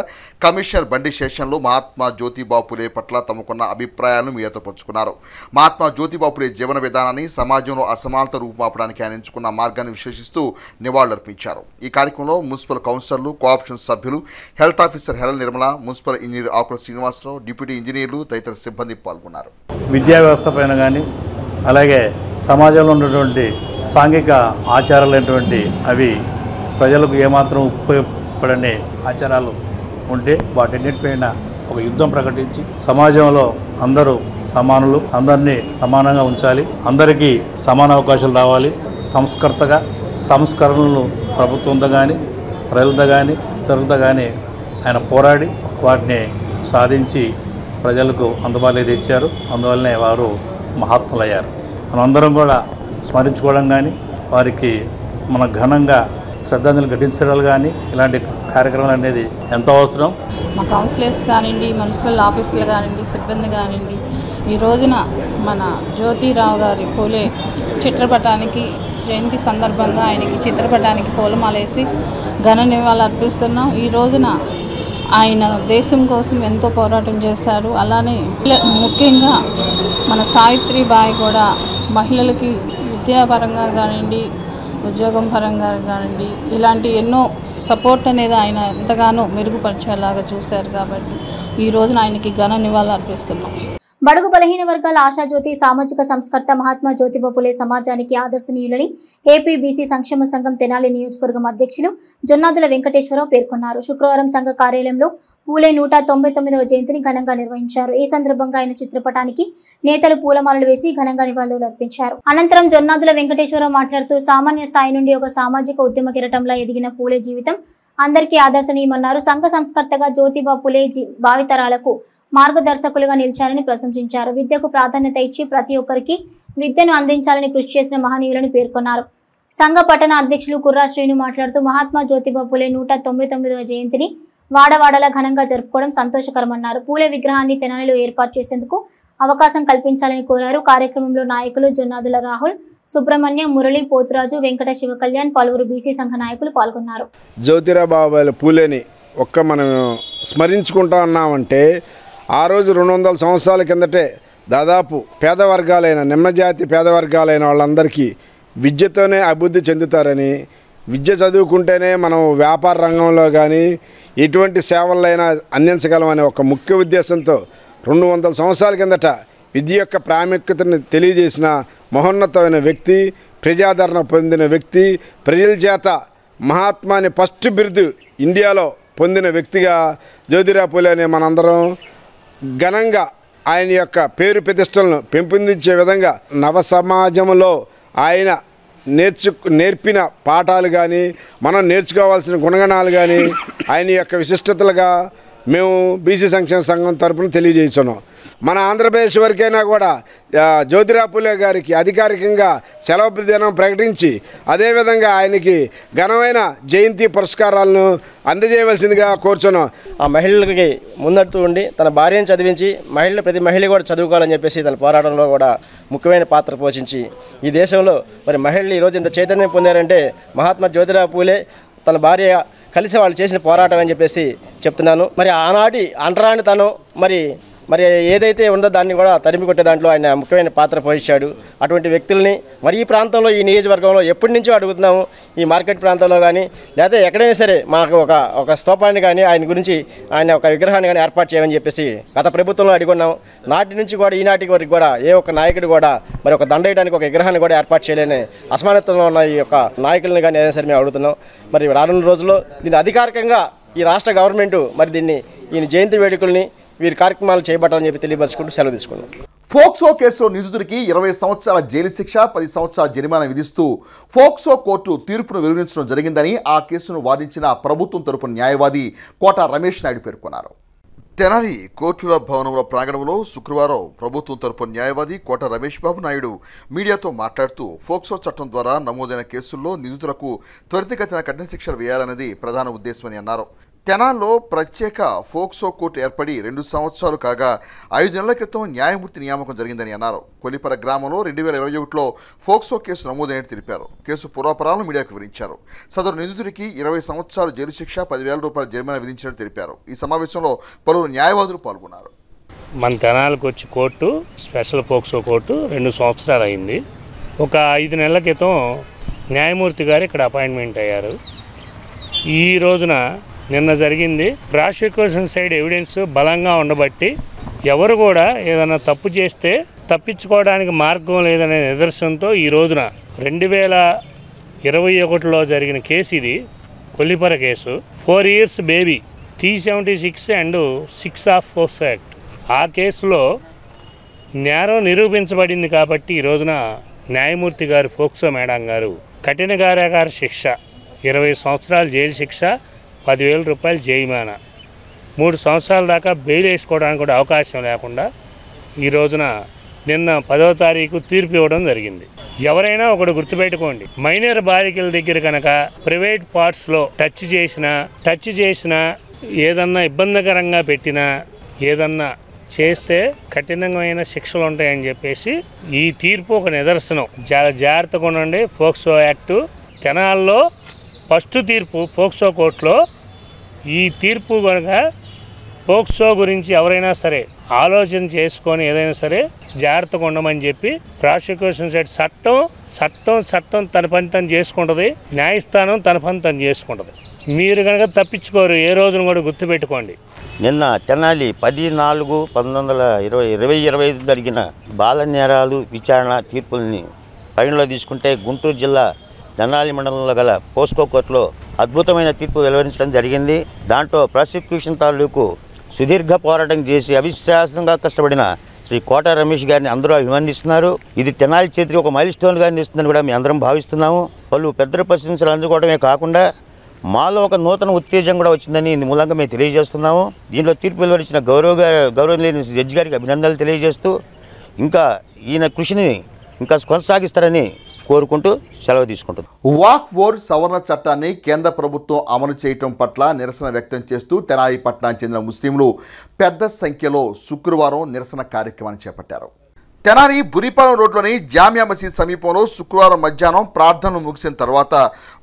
కమిషనర్ బండి శేషన్లు మహాత్మా జ్యోతిబా పూలే పట్ల తమకున్న అభిప్రాయాలను మీతో పంచుకున్నారు. మహాత్మా జ్యోతిబా పూలే జీవన విధానాన్ని, సమాజంలో అసమానత రూపుమాపడానికి ఆయన ఎంచుకున్న మార్గాన్ని విశ్లేషిస్తూ నివాళులర్పించారు. ఈ కార్యక్రమంలో మున్సిపల్ కౌన్సిలర్లు, కోఆప్షన్ సభ్యులు, హెల్త్ ఆఫీసర్ హెల Nirmala, municipal engineer Akula Srinivasarao, deputy ఇంజనీర్లు తదితర సిబ్బంది పాల్గొన్నారు. విద్యా వ్యవస్థ పైన కానీ అలాగే సమాజంలో ఉన్నటువంటి సాంఘిక ఆచారాలైనటువంటి అవి ప్రజలకు ఏమాత్రం ఉపయోగపడని ఆచారాలు ఉంటే వాటన్నిటిపైన ఒక యుద్ధం ప్రకటించి సమాజంలో అందరూ సమానులు, అందరినీ సమానంగా ఉంచాలి, అందరికీ సమాన అవకాశాలు రావాలి, సంస్కర్తగా సంస్కరణలు ప్రభుత్వంతో కానీ ప్రజలతో కానీ ఇతరులతో కానీ ఆయన పోరాడి వాటిని సాధించి ప్రజలకు అందుబాటులో తెచ్చారు. అందువల్లనే వారు మహాత్ములయ్యారు. మనందరం కూడా స్మరించుకోవడం కానీ వారికి మన ఘనంగా శ్రద్ధాంజలి ఘటించడాలు కానీ ఇలాంటి కార్యక్రమాలు అనేది ఎంతో అవసరం. మా కౌన్సిలర్స్ కానివ్వండి, మున్సిపల్ ఆఫీసులు కానివ్వండి, సిబ్బంది కానివ్వండి, ఈ రోజున మన జ్యోతిరావు గారి పూలే చిత్రపటానికి జయంతి సందర్భంగా ఆయనకి చిత్రపటానికి పూలమాలేసి ఘన నివాళులు అర్పిస్తున్నాం. ఈ రోజున ఆయన దేశం కోసం ఎంతో పోరాటం చేశారు. అలానే ముఖ్యంగా మన సావిత్రిబాయి కూడా మహిళలకి విద్యాపరంగా కానివ్వండి, ఉద్యోగం పరంగా కానివ్వండి, ఇలాంటి ఎన్నో సపోర్ట్ అనేది ఆయన ఎంతగానో మెరుగుపరిచేలాగా చూశారు. కాబట్టి ఈ రోజున ఆయనకి ఘన నివాళులు అర్పిస్తున్నాం. బడుగు బలహీన వర్గాల ఆశాజ్యోతి సామాజిక సంస్కర్త మహాత్మా జ్యోతిబా పూలే సమాజానికి ఆదర్శనీయులని ఏపీ బీసీ సంక్షేమ సంఘం తెనాలి నియోజకవర్గం అధ్యక్షులు జొన్నాదుల వెంకటేశ్వరరావు పేర్కొన్నారు. శుక్రవారం సంఘ కార్యాలయంలో పూలే 199వ జయంతిని ఘనంగా నిర్వహించారు. ఈ సందర్భంగా ఆయన చిత్రపటానికి నేతలు పూలమాలలు వేసి ఘనంగా నివాళులు అర్పించారు. అనంతరం జొన్నాదుల వెంకటేశ్వరరావు మాట్లాడుతూ సామాన్య స్థాయి నుండి ఒక సామాజిక ఉద్యమ కిరటంలా ఎదిగిన పూలే జీవితం అందరికీ ఆదర్శనీయమన్నారు. సంఘ సంస్కర్తగా జ్యోతిబా పూలే భావితరాలకు మార్గదర్శకులుగా నిలిచారని ప్రశంసించారు. విద్యకు ప్రాధాన్యత ఇచ్చి ప్రతి ఒక్కరికి విద్యను అందించాలని కృషి చేసిన మహనీయులను పేర్కొన్నారు. సంఘ పట్టణ అధ్యక్షులు కుర్రా శ్రీను మాట్లాడుతూ మహాత్మా జ్యోతిబా పూలే 199వ జయంతిని వాడవాడలా ఘనంగా జరుపుకోవడం సంతోషకరమన్నారు. పూలే విగ్రహాన్ని తెనాలిలో ఏర్పాటు చేసేందుకు అవకాశం కల్పించాలని కోరారు. కార్యక్రమంలో నాయకులు జొన్నాదుల రాహుల్, సుబ్రహ్మణ్యం, మురళి, పోతురాజు, వెంకట శివ కళ్యాణ్, పలువురు బీసీ సంఘ నాయకులు పాల్గొన్నారు. జ్యోతిరావు పూలేని మనం స్మరించుకుంటా ఉన్నామంటే ఆ రోజు 200 సంవత్సరాల కిందటే దాదాపు పేదవర్గాలైన నిమ్నజాతి పేదవర్గాలైన వాళ్ళందరికీ విద్యతోనే అభివృద్ధి చెందుతారని, విద్య చదువుకుంటేనే మనం వ్యాపార రంగంలో కానీ ఎటువంటి సేవలైనా అందించగలమనే ఒక ముఖ్య ఉద్దేశంతో 200 సంవత్సరాల కిందట విద్య యొక్క ప్రాముఖ్యతను తెలియజేసిన మహోన్నతమైన వ్యక్తి, ప్రజాదరణ పొందిన వ్యక్తి, ప్రజల చేత మహాత్మాని ఫస్ట్ బిరుదు ఇండియాలో పొందిన వ్యక్తిగా జ్యోతిరావు పూలే అనే మనందరం ఘనంగా ఆయన యొక్క పేరు ప్రతిష్టలను పెంపొందించే విధంగా నవ సమాజంలో ఆయన నేర్పిన పాఠాలు కానీ మనం నేర్చుకోవాల్సిన గుణగణాలు కానీ ఆయన యొక్క విశిష్టతలుగా మేము బీసీ సంక్షేమ సంఘం తరపున తెలియజేస్తున్నాం. మన ఆంధ్రప్రదేశ్ వరకైనా కూడా జ్యోతిరావు పూలే గారికి అధికారికంగా సెలవు దినం ప్రకటించి అదేవిధంగా ఆయనకి ఘనమైన జయంతి పురస్కారాలను అందజేయవలసిందిగా కోరుచున్నాం. ఆ మహిళలకి ముందడుతూ ఉండి తన భార్యను చదివించి ప్రతి మహిళ కూడా చదువుకోవాలని చెప్పేసి తన పోరాటంలో కూడా ముఖ్యమైన పాత్ర పోషించి ఈ దేశంలో మరి మహిళలు ఈరోజు ఇంత చైతన్యం పొందారంటే మహాత్మా జ్యోతిరావు పూలే తన భార్య కలిసి వాళ్ళు చేసిన పోరాటం అని చెప్పేసి చెప్తున్నాను. మరి ఆనాటి అంటరానితనం మరి ఏదైతే ఉందో దాన్ని కూడా తరిమి కొట్టే దాంట్లో ఆయన ముఖ్యమైన పాత్ర పోషించాడు. అటువంటి వ్యక్తుల్ని మరి ఈ ప్రాంతంలో ఈ నియోజకవర్గంలో ఎప్పటి నుంచో అడుగుతున్నాము. ఈ మార్కెట్ ప్రాంతంలో కానీ లేదా ఎక్కడైనా సరే మాకు ఒక స్తూపాన్ని కానీ ఆయన గురించి ఆయన ఒక విగ్రహాన్ని కానీ ఏర్పాటు చేయమని చెప్పేసి గత ప్రభుత్వంలో అడుగున్నాం. నాటి నుంచి కూడా ఈనాటి వరకు కూడా ఏ ఒక్క నాయకుడు కూడా మరి ఒక దండేయడానికి ఒక విగ్రహాన్ని కూడా ఏర్పాటు చేయలేని అసమానతలో ఉన్న ఈ యొక్క నాయకులను కానీ ఏదైనా సరే మేము అడుగుతున్నాం. మరి రానున్న రోజుల్లో దీన్ని అధికారికంగా ఈ రాష్ట్ర గవర్నమెంట్ మరి దీన్ని ఈయన జయంతి వేడుకల్ని వీరి కార్యక్రమాలు చేపట్టాలని చెప్పి తెలియపరుచుకుంటూ సెలవు తీసుకున్నాం. ఫోక్సో కేసులో నిందితుడికి 20 సంవత్సరాల జైలు శిక్ష 10 సంవత్సరాల జరిమానా విధిస్తూ ఫోక్సో కోర్టు తీర్పును వెలువరించడం జరిగిందని ఆ కేసును వాదించిన ప్రభుత్వం తరపున న్యాయవాది కోట రమేష్ నాయుడు పేర్కొన్నారు. తెనాలి కోర్టుల భవనంలో ప్రాంగణంలో శుక్రవారం ప్రభుత్వం తరపున న్యాయవాది కోట రమేష్ బాబు నాయుడు మీడియాతో మాట్లాడుతూ ఫోక్సో చట్టం ద్వారా నమోదైన కేసుల్లో నిందితులకు త్వరితగతిన కఠిన శిక్షలు వేయాలన్నది ప్రధాన ఉద్దేశమని అన్నారు. తెనాల్లో ప్రత్యేక ఫోక్సో కోర్టు ఏర్పడి 2 సంవత్సరాలు కాగా 5 నెలల క్రితం న్యాయమూర్తి నియామకం జరిగిందని అన్నారు. కొల్లిపర గ్రామంలో 2021లో ఫోక్సో కేసు నమోదైనట్టు తెలిపారు. కేసు పూర్వాపరాలను మీడియాకు వివరించారు. సదరు నిందితుడికి 20 సంవత్సరాలు జైలు శిక్ష 10,000 రూపాయల జరిమానా విధించినట్టు తెలిపారు. ఈ సమావేశంలో పలువురు న్యాయవాదులు పాల్గొన్నారు. మన తెనాలకు వచ్చి కోర్టు స్పెషల్ ఫోక్సో కోర్టు 2 సంవత్సరాలు అయింది. ఒక 5 నెలల క్రితం న్యాయమూర్తి గారు ఇక్కడ అపాయింట్మెంట్ అయ్యారు. ఈ రోజున నిన్న జరిగింది. ప్రాసిక్యూషన్ సైడ్ ఎవిడెన్స్ బలంగా ఉండబట్టి ఎవరు కూడా ఏదైనా తప్పు చేస్తే తప్పించుకోవడానికి మార్గం లేదనే నిదర్శనంతో ఈ రోజున 2021లో జరిగిన కేసు ఇది Kollipara case. 4 years baby 376 and 6 of POCSO act. ఆ కేసులో నేరం నిరూపించబడింది కాబట్టి ఈ రోజున న్యాయమూర్తి గారు ఫోక్సో మేడం గారు కఠిన కారాగార శిక్ష 20 సంవత్సరాలు జైలు శిక్ష 10,000 రూపాయలు జరిమానా 3 సంవత్సరాల దాకా బెయిల్ వేసుకోవడానికి కూడా అవకాశం లేకుండా ఈ రోజున నిన్న 10వ తారీఖు తీర్పు ఇవ్వడం జరిగింది. ఎవరైనా ఒకటి గుర్తుపెట్టుకోండి, మైనర్ బాలికల దగ్గర కనుక ప్రైవేట్ పార్ట్స్లో టచ్ చేసినా ఏదన్నా ఇబ్బందికరంగా పెట్టినా ఏదన్నా చేస్తే కఠినమైన శిక్షలు ఉంటాయని చెప్పేసి ఈ తీర్పు ఒక నిదర్శనం. చాలా జాగ్రత్తగా ఉండండి. ఫోక్సో యాక్టు తెనాల్లో ఫస్ట్ తీర్పు ఫోక్సో కోర్టులో. ఈ తీర్పు కనుక ఫోక్సో గురించి ఎవరైనా సరే ఆలోచన చేసుకొని ఏదైనా సరే జాగ్రత్తగా ఉండమని చెప్పి ప్రాసిక్యూషన్ సైడ్ చట్టం తన పని తను చేసుకుంటుంది, న్యాయస్థానం తన పని తను చేసుకుంటుంది. మీరు కనుక తప్పించుకోరు. ఏ రోజును కూడా గుర్తుపెట్టుకోండి. నిన్న తెనాలి 10/4/2025 జరిగిన బాల నేరాలు విచారణ తీర్పుల్ని పరిగణలో తీసుకుంటే గుంటూరు జిల్లా తెనాలి మండలంలో గల పోస్కో కోర్టులో అద్భుతమైన తీర్పు వెలువరించడం జరిగింది. దాంట్లో ప్రాసిక్యూషన్ తాలూకు సుదీర్ఘ పోరాటం చేసి అవిశ్వాసంగా కష్టపడిన శ్రీ కోట రమేష్ గారిని అందరూ అభినందిస్తున్నారు. ఇది తెనాలి చేతికి ఒక మైల్ స్టోన్గా అందిస్తుందని కూడా మేము అందరం భావిస్తున్నాము. పలు పెద్ద ప్రశంసలు అందుకోవడమే కాకుండా మాలో ఒక నూతన ఉత్తేజం కూడా వచ్చిందని ఇందు మూలంగా మేము తెలియజేస్తున్నాము. దీంట్లో తీర్పు వెలువరించిన గౌరవనీయ జడ్జి గారికి అభినందనలు తెలియజేస్తూ ఇంకా ఈయన కృషిని ఇంకా కొనసాగిస్తారని కోరుకుంటూ సెలవు తీసుకుంటుంది. వాక్ ఓవర్ సవరణ చట్టాన్ని కేంద్ర ప్రభుత్వం అమలు చేయటం పట్ల నిరసన వ్యక్తం చేస్తూ తెనాలి పట్టణానికి చెందిన ముస్లింలు పెద్ద సంఖ్యలో శుక్రవారం నిరసన కార్యక్రమాన్ని చేపట్టారు. తెనాలి బురిపాలెం రోడ్లోని జామియా మసీద్ సమీపంలో శుక్రవారం మధ్యాహ్నం ప్రార్థనలు ముగిసిన తర్వాత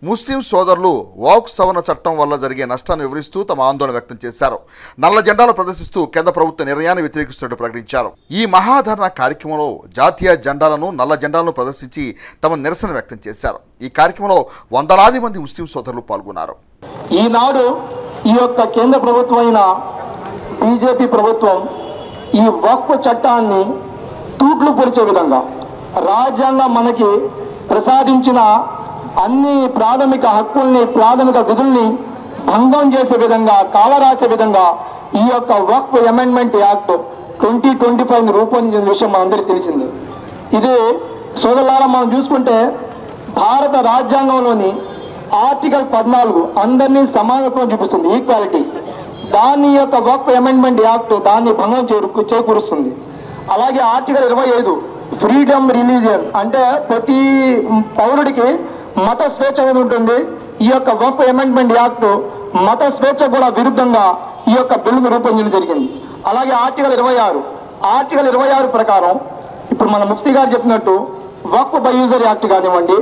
ముస్లిం సోదరులు వాక్ సవరణ చట్టం వల్ల జరిగే నష్టాన్ని వివరిస్తూ తమ ఆందోళన వ్యక్తం చేశారు. నల్ల జెండాలు ప్రదర్శిస్తూ కేంద్ర ప్రభుత్వ నిర్ణయాన్ని వ్యతిరేకిస్తున్నట్టు ప్రకటించారు. ఈ మహాధరణ కార్యక్రమంలో జాతీయ జెండాలను నల్ల జెండాలను ప్రదర్శించి తమ నిరసన వ్యక్తం చేశారు. ఈ కార్యక్రమంలో వందలాది మంది ముస్లిం సోదరులు పాల్గొన్నారు. ఈనాడు ఈ యొక్క కేంద్ర ప్రభుత్వమైన బీజేపీ ప్రభుత్వం ఈ వక్ఫ్ చట్టాన్ని తూట్లు పొడిచే విధంగా రాజ్యాంగం మనకి ప్రసాదించిన అన్ని ప్రాథమిక హక్కుల్ని ప్రాథమిక విధుల్ని భంగం చేసే విధంగా కాలరాసే విధంగా ఈ యొక్క వక్ఫ్ అమెండ్మెంట్ యాక్ట్ 2025 రూపొందించిన విషయం మనందరికీ తెలిసింది. ఇది సోదరులారా మనం చూసుకుంటే భారత రాజ్యాంగంలోని ఆర్టికల్ 14 అందరినీ సమానత్వం చూపిస్తుంది, ఈక్వాలిటీ. దాని యొక్క వక్ఫ్ అమెండ్మెంట్ యాక్ట్ దాన్ని భంగం చేకూరుస్తుంది. అలాగే ఆర్టికల్ 25 ఫ్రీడమ్ రిలీజియన్ అంటే ప్రతి పౌరుడికి మత స్వేచ్ఛ అనేది ఉంటుంది. ఈ యొక్క వక్ఫ్ అమెండ్మెంట్ యాక్ట్ మత స్వేచ్ఛ కూడా విరుద్ధంగా ఈ యొక్క బిల్లును రూపొందించడం జరిగింది. అలాగే ఆర్టికల్ 26 ప్రకారం ఇప్పుడు మన ముఫ్తీ గారు చెప్పినట్టు వక్ఫ్ బై యూజర్ యాక్ట్ కానివ్వండి,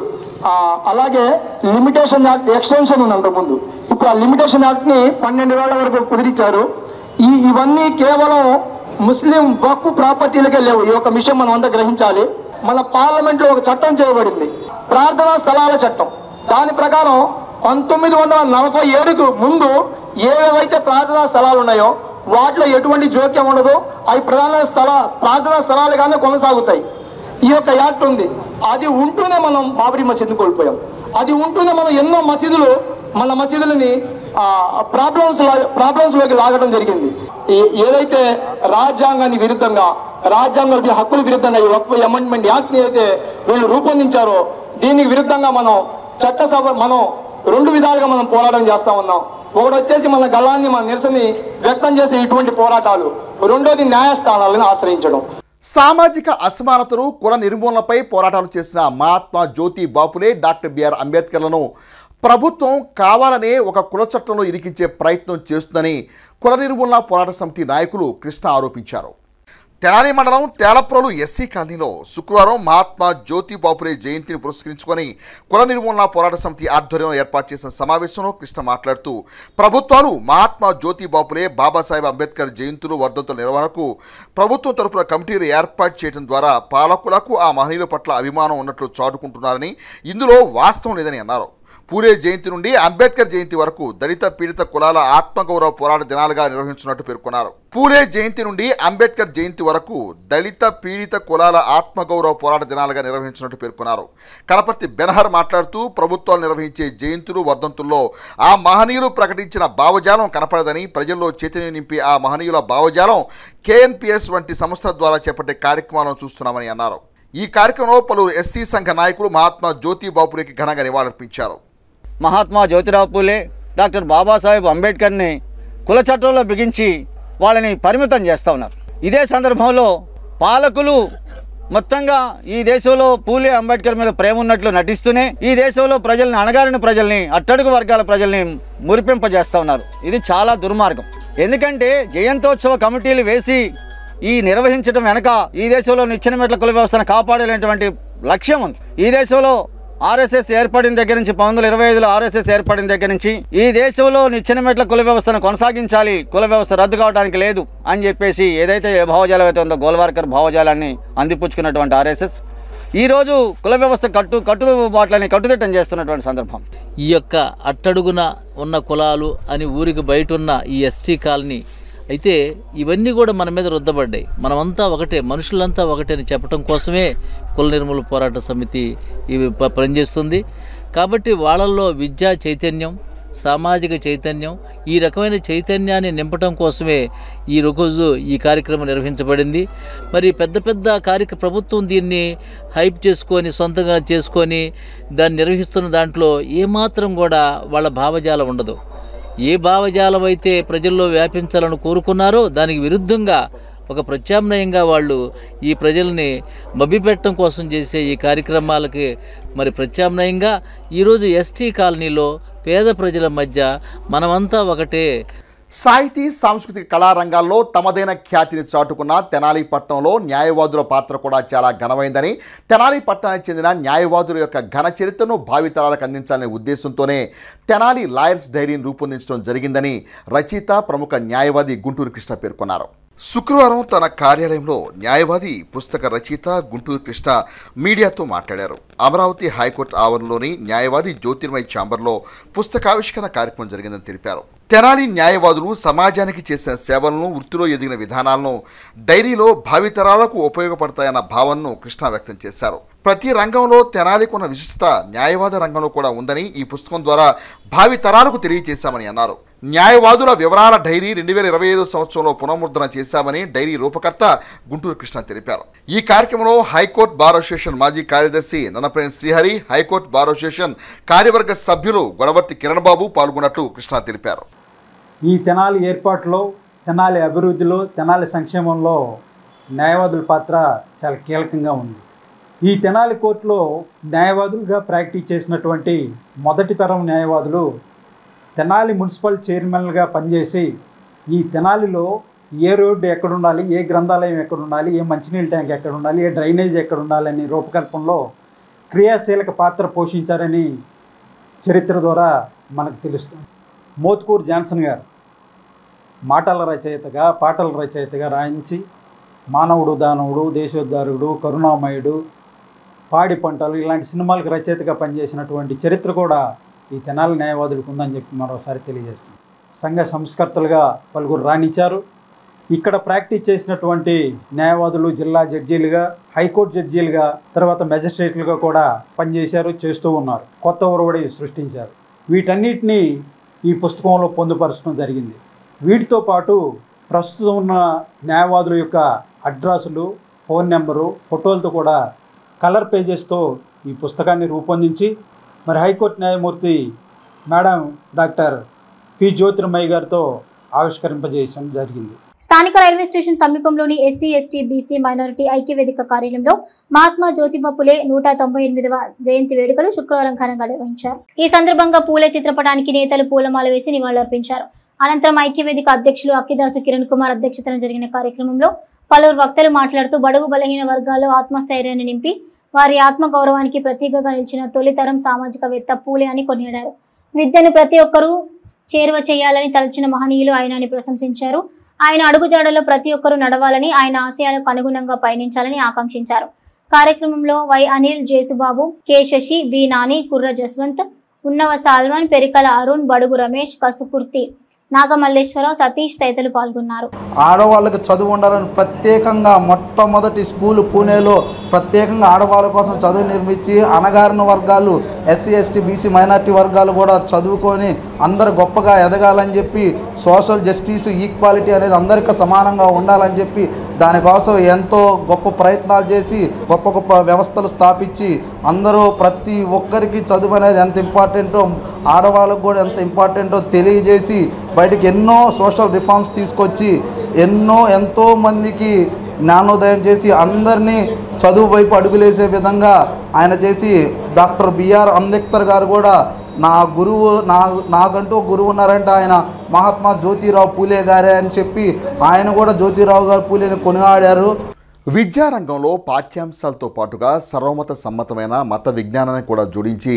అలాగే లిమిటేషన్ యాక్ట్ ఎక్స్టెన్షన్ ఉంది అంతకుముందు. ఇప్పుడు ఆ లిమిటేషన్ యాక్ట్ ని 12 వేల వరకు కుదిరించారు. ఇవన్నీ కేవలం ముస్లిం వక్ఫ్ ప్రాపర్టీలకే లేవు. ఈ యొక్క విషయం మనం అంతా గ్రహించాలి. మన పార్లమెంట్ లో ఒక చట్టం చేయబడింది, ప్రార్థనా స్థలాల చట్టం. దాని ప్రకారం 1947కు ముందు ఏవైతే ప్రార్థనా స్థలాలు ఉన్నాయో వాటిలో ఎటువంటి జోక్యం ఉండదు. అవి ప్రార్థనా స్థలాలుగానే కొనసాగుతాయి. ఈ యొక్క యాక్ట్ ఉంది. అది ఉంటూనే మనం బాబరీ మసీదుని కోల్పోయాం. అది ఉంటూనే మనం ఎన్నో మసీదులు మన మసీదులని ప్రాబ్లమ్స్లోకి లాగడం జరిగింది. ఏదైతే రాజ్యాంగానికి విరుద్ధంగా, రాజ్యాంగ హక్కుల విరుద్ధంగా ఈ వక్ఫ్ అమెండ్మెంట్ యాక్ట్ని అయితే వీళ్ళు రూపొందించారో దీనికి విరుద్ధంగా మనం 2 విధాలుగా మనం పోరాటం చేస్తా ఉన్నాం. ఒకటి వచ్చేసి మన గళాన్ని, మన నిరసనని వ్యక్తం చేసే ఇటువంటి పోరాటాలు, రెండోది న్యాయస్థానాలను ఆశ్రయించడం. సామాజిక అసమానతలు, కుల నిర్మూలనపై పోరాటాలు చేసిన మహాత్మా జ్యోతి బాపులే, డాక్టర్ బిఆర్ అంబేద్కర్లను ప్రభుత్వం కావాలనే ఒక కుల చట్టంలో ఇరికించే ప్రయత్నం చేస్తుందని కుల నిర్మూలన పోరాట సమితి నాయకులు కృష్ణ ఆరోపించారు. తెనాలి మండలం తేలప్రోలు ఎస్సీ కాలనీలో శుక్రవారం మహాత్మా జ్యోతి బాపులే జయంతిని పురస్కరించుకొని కుల నిర్మూలన పోరాట సమితి ఆధ్వర్యంలో ఏర్పాటు చేసిన సమావేశంలో కృష్ణ మాట్లాడుతూ ప్రభుత్వాలు మహాత్మా జ్యోతి బాపులే, బాబాసాహెబ్ అంబేద్కర్ జయంతులు, వర్ధంతుల నిర్వహణకు ప్రభుత్వం తరపున కమిటీలు ఏర్పాటు చేయడం ద్వారా పాలకులకు ఆ మహనీయుల పట్ల అభిమానం ఉన్నట్లు చాటుకుంటున్నారని, ఇందులో వాస్తవం లేదని అన్నారు. పూలే జయంతి నుండి అంబేద్కర్ జయంతి వరకు దళిత పీడిత కులాల ఆత్మగౌరవ పోరాట దినాలుగా నిర్వహించినట్టు పేర్కొన్నారు. పూలే జయంతి నుండి అంబేద్కర్ జయంతి వరకు దళిత పీడిత కులాల ఆత్మగౌరవ పోరాట దినాలుగా నిర్వహించినట్టు పేర్కొన్నారు. కనపర్తి బెనహర్ మాట్లాడుతూ ప్రభుత్వాలు నిర్వహించే జయంతులు, వర్ధంతుల్లో ఆ మహనీయులు ప్రకటించిన భావజాలం కనపడదని, ప్రజల్లో చైతన్యం నింపి ఆ మహనీయుల భావజాలం KNPS వంటి సంస్థల ద్వారా చేపట్టే కార్యక్రమాలను చూస్తున్నామని అన్నారు. ఈ కార్యక్రమంలో పలువురు ఎస్సీ సంఘ నాయకులు మహాత్మా జ్యోతి బాపులేకి ఘనంగా నివాళులర్పించారు. మహాత్మా జ్యోతిరావు పూలే, డాక్టర్ బాబాసాహెబ్ అంబేద్కర్ని కుల చట్టంలో బిగించి వాళ్ళని పరిమితం చేస్తూ ఉన్నారు. ఇదే సందర్భంలో పాలకులు మొత్తంగా ఈ దేశంలో పూలే, అంబేద్కర్ మీద ప్రేమ ఉన్నట్లు నటిస్తూనే ఈ దేశంలో ప్రజల్ని, అణగారిన ప్రజల్ని, అట్టడుగు వర్గాల ప్రజల్ని మురిపింపజేస్తూ ఉన్నారు. ఇది చాలా దుర్మార్గం. ఎందుకంటే జయంతోత్సవ కమిటీలు వేసి ఈ నిర్వహించడం వెనక ఈ దేశంలో నిచ్చెన మెట్ల కుల వ్యవస్థను కాపాడేటువంటి లక్ష్యం ఉంది. ఈ దేశంలో RSS ఏర్పడిన దగ్గర నుంచి 1925లో RSS ఏర్పడిన దగ్గర నుంచి ఈ దేశంలో నిచ్చెన మెట్ల కుల వ్యవస్థను కొనసాగించాలి, కుల వ్యవస్థ రద్దు కావడానికి లేదు అని చెప్పేసి ఏదైతే భావజాలం అయితే ఉందో గోల్వార్కర్ భావజాలాన్ని అందిపుచ్చుకున్నటువంటి RSS ఈరోజు కుల వ్యవస్థ కట్టుబాట్లని కట్టుదిట్టం చేస్తున్నటువంటి సందర్భం. ఈ యొక్క అట్టడుగున ఉన్న కులాలు అని ఊరికి బయట ఉన్న ఈ ఎస్టీ కాలనీ అయితే ఇవన్నీ కూడా మన మీద రుద్దబడ్డాయి. మనమంతా ఒకటే, మనుషులంతా ఒకటే అని చెప్పడం కోసమే కుల నిర్మూలన పోరాట సమితి ఇవి పనిచేస్తుంది. కాబట్టి వాళ్ళల్లో విద్యా చైతన్యం, సామాజిక చైతన్యం, ఈ రకమైన చైతన్యాన్ని నింపడం కోసమే ఈ రోజు ఈ కార్యక్రమం నిర్వహించబడింది. మరి పెద్ద పెద్ద ప్రభుత్వం దీన్ని హైప్ చేసుకొని, సొంతంగా చేసుకొని దాన్ని నిర్వహిస్తున్న దాంట్లో ఏమాత్రం కూడా వాళ్ళ భావజాలం ఉండదు. ఏ భావజాలం అయితే ప్రజల్లో వ్యాపించాలని కోరుకున్నారో దానికి విరుద్ధంగా ఒక ప్రత్యామ్నాయంగా వాళ్ళు ఈ ప్రజల్ని మభ్యపెట్టడం కోసం చేసే ఈ కార్యక్రమాలకి మరి ప్రత్యామ్నాయంగా ఈరోజు ఎస్టీ కాలనీలో పేద ప్రజల మధ్య మనమంతా ఒకటే. సాహితీ, సాంస్కృతిక కళారంగాల్లో తమదైన ఖ్యాతిని చాటుకున్న తెనాలి పట్టణంలో న్యాయవాదుల పాత్ర కూడా చాలా ఘనమైందని, తెనాలి పట్టణానికి చెందిన న్యాయవాదుల యొక్క ఘన చరిత్రను భావితరాలకు అందించాలనే ఉద్దేశంతోనే తెనాలి లాయర్స్ డైరీని రూపొందించడం జరిగిందని రచయిత, ప్రముఖ న్యాయవాది గుంటూరు కృష్ణ పేర్కొన్నారు. శుక్రవారం తన కార్యాలయంలో న్యాయవాది, పుస్తక రచయిత గుంటూరు కృష్ణ మీడియాతో మాట్లాడారు. అమరావతి హైకోర్టు ఆవరణలోని న్యాయవాది జ్యోతిర్మయ్ ఛాంబర్లో పుస్తకావిష్కరణ కార్యక్రమం జరిగిందని తెలిపారు. తెనాలి న్యాయవాదులు సమాజానికి చేసిన సేవలను, వృత్తిలో ఎదిగిన విధానాలను డైరీలో భావితరాలకు ఉపయోగపడతాయన్న భావనను కృష్ణ వ్యక్తం చేశారు. ప్రతి రంగంలో తెనాలికి ఉన్న విశిష్టత న్యాయవాద రంగంలో కూడా ఉందని ఈ పుస్తకం ద్వారా భావితరాలకు తెలియజేశామని అన్నారు. న్యాయవాదుల వివరాల డైరీ 2025 సంవత్సరంలో పునర్ముద్రణ చేశామని డైరీ రూపకర్త గుంటూరు కృష్ణ తెలిపారు. ఈ కార్యక్రమంలో హైకోర్టు బార్ అసోసియేషన్ మాజీ కార్యదర్శి నన్నప్రేమ్ శ్రీహరి, హైకోర్టు బార్ అసోసియేషన్ కార్యవర్గ సభ్యులు గొడవర్తి కిరణ్ బాబు పాల్గొన్నట్లు కృష్ణ తెలిపారు. ఈ తెనాలి ఏర్పాటులో, తెనాలి అభివృద్ధిలో, తెనాలి సంక్షేమంలో న్యాయవాదుల పాత్ర చాలా కీలకంగా ఉంది. ఈ తెనాలి కోర్టులో న్యాయవాదులుగా ప్రాక్టీస్ చేసినటువంటి మొదటి తరం న్యాయవాదులు తెనాలి మున్సిపల్ చైర్మన్లుగా పనిచేసి ఈ తెనాలిలో ఏ రోడ్డు ఎక్కడ ఉండాలి, ఏ గ్రంథాలయం ఎక్కడ ఉండాలి, ఏ మంచినీళ్ళ ట్యాంక్ ఎక్కడ ఉండాలి, ఏ డ్రైనేజ్ ఎక్కడ ఉండాలి అనే రూపకల్పనలో క్రియాశీలక పాత్ర పోషించారని చరిత్ర ద్వారా మనకు తెలుస్తుంది. మోత్కూర్ జాన్సన్ గారు మాటల రచయితగా, పాటల రచయితగా రాయించి మానవుడు, దానవుడు, దేశోద్ధారకుడు, కరుణామయుడు, పాడి పంటలు ఇలాంటి సినిమాలకు రచయితగా పనిచేసినటువంటి చరిత్ర కూడా ఈ తెనాలి న్యాయవాదులకు ఉందని చెప్పి మరోసారి తెలియజేస్తుంది. సంఘ సంస్కర్తలుగా పలువురు రాణించారు. ఇక్కడ ప్రాక్టీస్ చేసినటువంటి న్యాయవాదులు జిల్లా జడ్జీలుగా, హైకోర్టు జడ్జీలుగా, తర్వాత మెజిస్ట్రేట్లుగా కూడా పనిచేశారు, చేస్తూ ఉన్నారు. కొత్త ఒరవడి సృష్టించారు. వీటన్నిటినీ ఈ పుస్తకంలో పొందుపరచడం జరిగింది. వీటితో పాటు ప్రస్తుతం ఉన్న న్యాయవాదుల యొక్క అడ్రస్లు, ఫోన్ నెంబరు, ఫోటోలతో కూడా కలర్ పేజెస్తో ఈ పుస్తకాన్ని రూపొందించి మరి హైకోర్టు న్యాయమూర్తి మేడం డాక్టర్ పి జ్యోతిర్మయ్య గారితో ఆవిష్కరింపజేయడం జరిగింది. స్థానిక రైల్వే స్టేషన్ సమీపంలోని ఎస్సీ, ఎస్టీ, బీసీ, మైనారిటీ ఐక్యవేదిక కార్యాలయంలో మహాత్మా జ్యోతిబా పూలే 198వ జయంతి వేడుకలు శుక్రవారం ఘనంగా నిర్వహించారు. ఈ సందర్భంగా పూలే చిత్రపటానికి నేతలు పూలమాల వేసి నివాళులర్పించారు. అనంతరం ఐక్యవేదిక అధ్యక్షులు అక్కిదాసు కిరణ్ కుమార్ అధ్యక్షతన జరిగిన కార్యక్రమంలో పలువురు వక్తలు మాట్లాడుతూ బడుగు బలహీన వర్గాల్లో ఆత్మస్థైర్యాన్ని నింపి వారి ఆత్మగౌరవానికి ప్రతీకగా నిలిచిన తొలితరం సామాజికవేత్త పూలే అని కొనియాడారు. విద్యను ప్రతి ఒక్కరూ చేరువ చేయాలని తలచిన మహనీయులు ఆయన అని ప్రశంసించారు. ఆయన అడుగుజాడలో ప్రతి ఒక్కరూ నడవాలని, ఆయన ఆశయాలకు అనుగుణంగా పయనించాలని ఆకాంక్షించారు. కార్యక్రమంలో Y Anil, Jesubabu, K Sasi, B Nani, Kurra Jaswanth, ఉన్నవ సాల్వన్, పెరికల అరుణ్, బడుగు రమేష్, కసుకుర్తి నాగమల్లేశ్వరరావు, సతీష్ తదితరులు పాల్గొన్నారు. ఆడవాళ్ళకి చదువు ఉండాలని ప్రత్యేకంగా మొట్టమొదటి స్కూలు పూణేలో ప్రత్యేకంగా ఆడవాళ్ళ కోసం చదువు నిర్మించి అణగారిన వర్గాలు, ఎస్సీ, ఎస్టీ, బీసీ, మైనారిటీ వర్గాలు కూడా చదువుకొని అందరు గొప్పగా ఎదగాలని చెప్పి సోషల్ జస్టిస్, ఈక్వాలిటీ అనేది అందరికీ సమానంగా ఉండాలని చెప్పి దానికోసం ఎంతో గొప్ప ప్రయత్నాలు చేసి గొప్ప గొప్ప వ్యవస్థలు స్థాపించి అందరూ ప్రతి ఒక్కరికి చదువు అనేది ఎంత ఇంపార్టెంటో, ఆడవాళ్ళకు కూడా ఎంత ఇంపార్టెంటో తెలియజేసి బయటికి ఎన్నో సోషల్ రిఫార్మ్స్ తీసుకొచ్చి ఎంతో మందికి జ్ఞానోదయం చేసి అందరినీ చదువు వైపు అడుగులేసే విధంగా ఆయన చేసి డాక్టర్ బిఆర్ అంబేద్కర్ గారు కూడా నా గురువు, నాకంటూ గురువు ఉన్నారంటే ఆయన మహాత్మా జ్యోతిరావు పూలే గారే అని చెప్పి ఆయన కూడా జ్యోతిరావు గారు పూలేని కొనియాడారు. విద్యారంగంలో పాఠ్యాంశాలతో పాటుగా సర్వమత సమ్మతమైన మత విజ్ఞానాన్ని కూడా జోడించి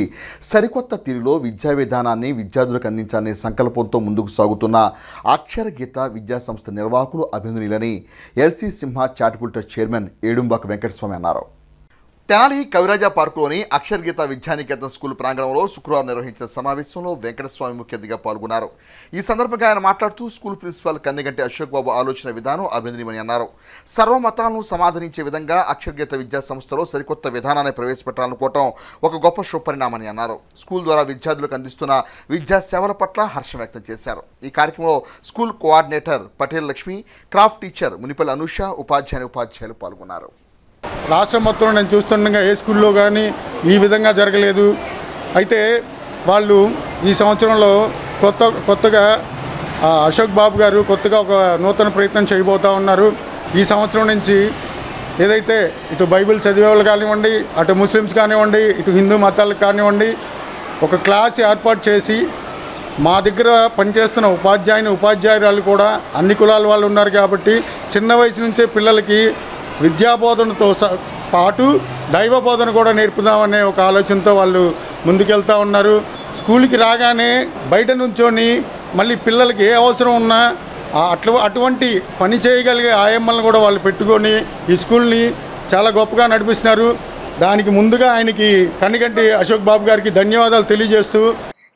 సరికొత్త తీరులో విద్యా విధానాన్ని విద్యార్థులకు అందించాలనే సంకల్పంతో ముందుకు సాగుతున్న అక్షర గీత విద్యాసంస్థ నిర్వాహకులు అభినందనీయులని ఎల్సీ సింహ చారిటబుల్ చైర్మన్ ఏడుంబాక వెంకటస్వామి అన్నారు. తెనాలి కవిరాజా పార్కులోని అక్షర గీత విద్యానికేతన్ స్కూల్ ప్రాంగణంలో శుక్రవారం నిర్వహించిన సమావేశంలో వెంకటస్వామి ముఖ్య అతిథిగా పాల్గొన్నారు. ఈ సందర్భంగా ఆయన మాట్లాడుతూ స్కూల్ ప్రిన్సిపాల్ కన్నెగంటి అశోక్ బాబు ఆలోచన విధానం అభినందనీయమని అన్నారు. సర్వమతాలను సమాధానించే విధంగా అక్షర గీత విద్యా సంస్థలో సరికొత్త విధానాన్ని ప్రవేశపెట్టాలనుకోవటం ఒక గొప్ప శుభపరిణామని అన్నారు. స్కూల్ ద్వారా విద్యార్థులకు అందిస్తున్న విద్యా సేవల పట్ల హర్షం వ్యక్తం చేశారు. ఈ కార్యక్రమంలో school coordinator Patel Lakshmi, craft teacher Munipalli Anusha, ఉపాధ్యాయులు పాల్గొన్నారు. రాష్ట్రం మొత్తం నేను చూస్తుండగా ఏ స్కూల్లో కానీ ఈ విధంగా జరగలేదు. అయితే వాళ్ళు ఈ సంవత్సరంలో కొత్తగా అశోక్ బాబు గారు కొత్తగా ఒక నూతన ప్రయత్నం చేయబోతూ ఉన్నారు. ఈ సంవత్సరం నుంచి ఏదైతే ఇటు బైబిల్ చదివే వాళ్ళు కానివ్వండి, అటు ముస్లిమ్స్ కానివ్వండి, ఇటు హిందూ మతాలకు కానివ్వండి, ఒక క్లాస్ ఏర్పాటు చేసి మా దగ్గర పనిచేస్తున్న ఉపాధ్యాయురాలు కూడా అన్ని కులాల వాళ్ళు ఉన్నారు కాబట్టి చిన్న వయసు నుంచే పిల్లలకి విద్యాబోధనతో పాటు దైవ బోధన కూడా నేర్పుదామనే ఒక ఆలోచనతో వాళ్ళు ముందుకెళ్తూ ఉన్నారు. స్కూల్కి రాగానే బయట నుంచొని మళ్ళీ పిల్లలకి ఏ అవసరం ఉన్నా అటువంటి పని చేయగలిగే ఆయమ్మలను కూడా వాళ్ళు పెట్టుకొని ఈ స్కూల్ని చాలా గొప్పగా నడిపిస్తున్నారు. దానికి ముందుగా ఆయనకి కన్నెగంటి అశోక్ బాబు గారికి ధన్యవాదాలు తెలియజేస్తూ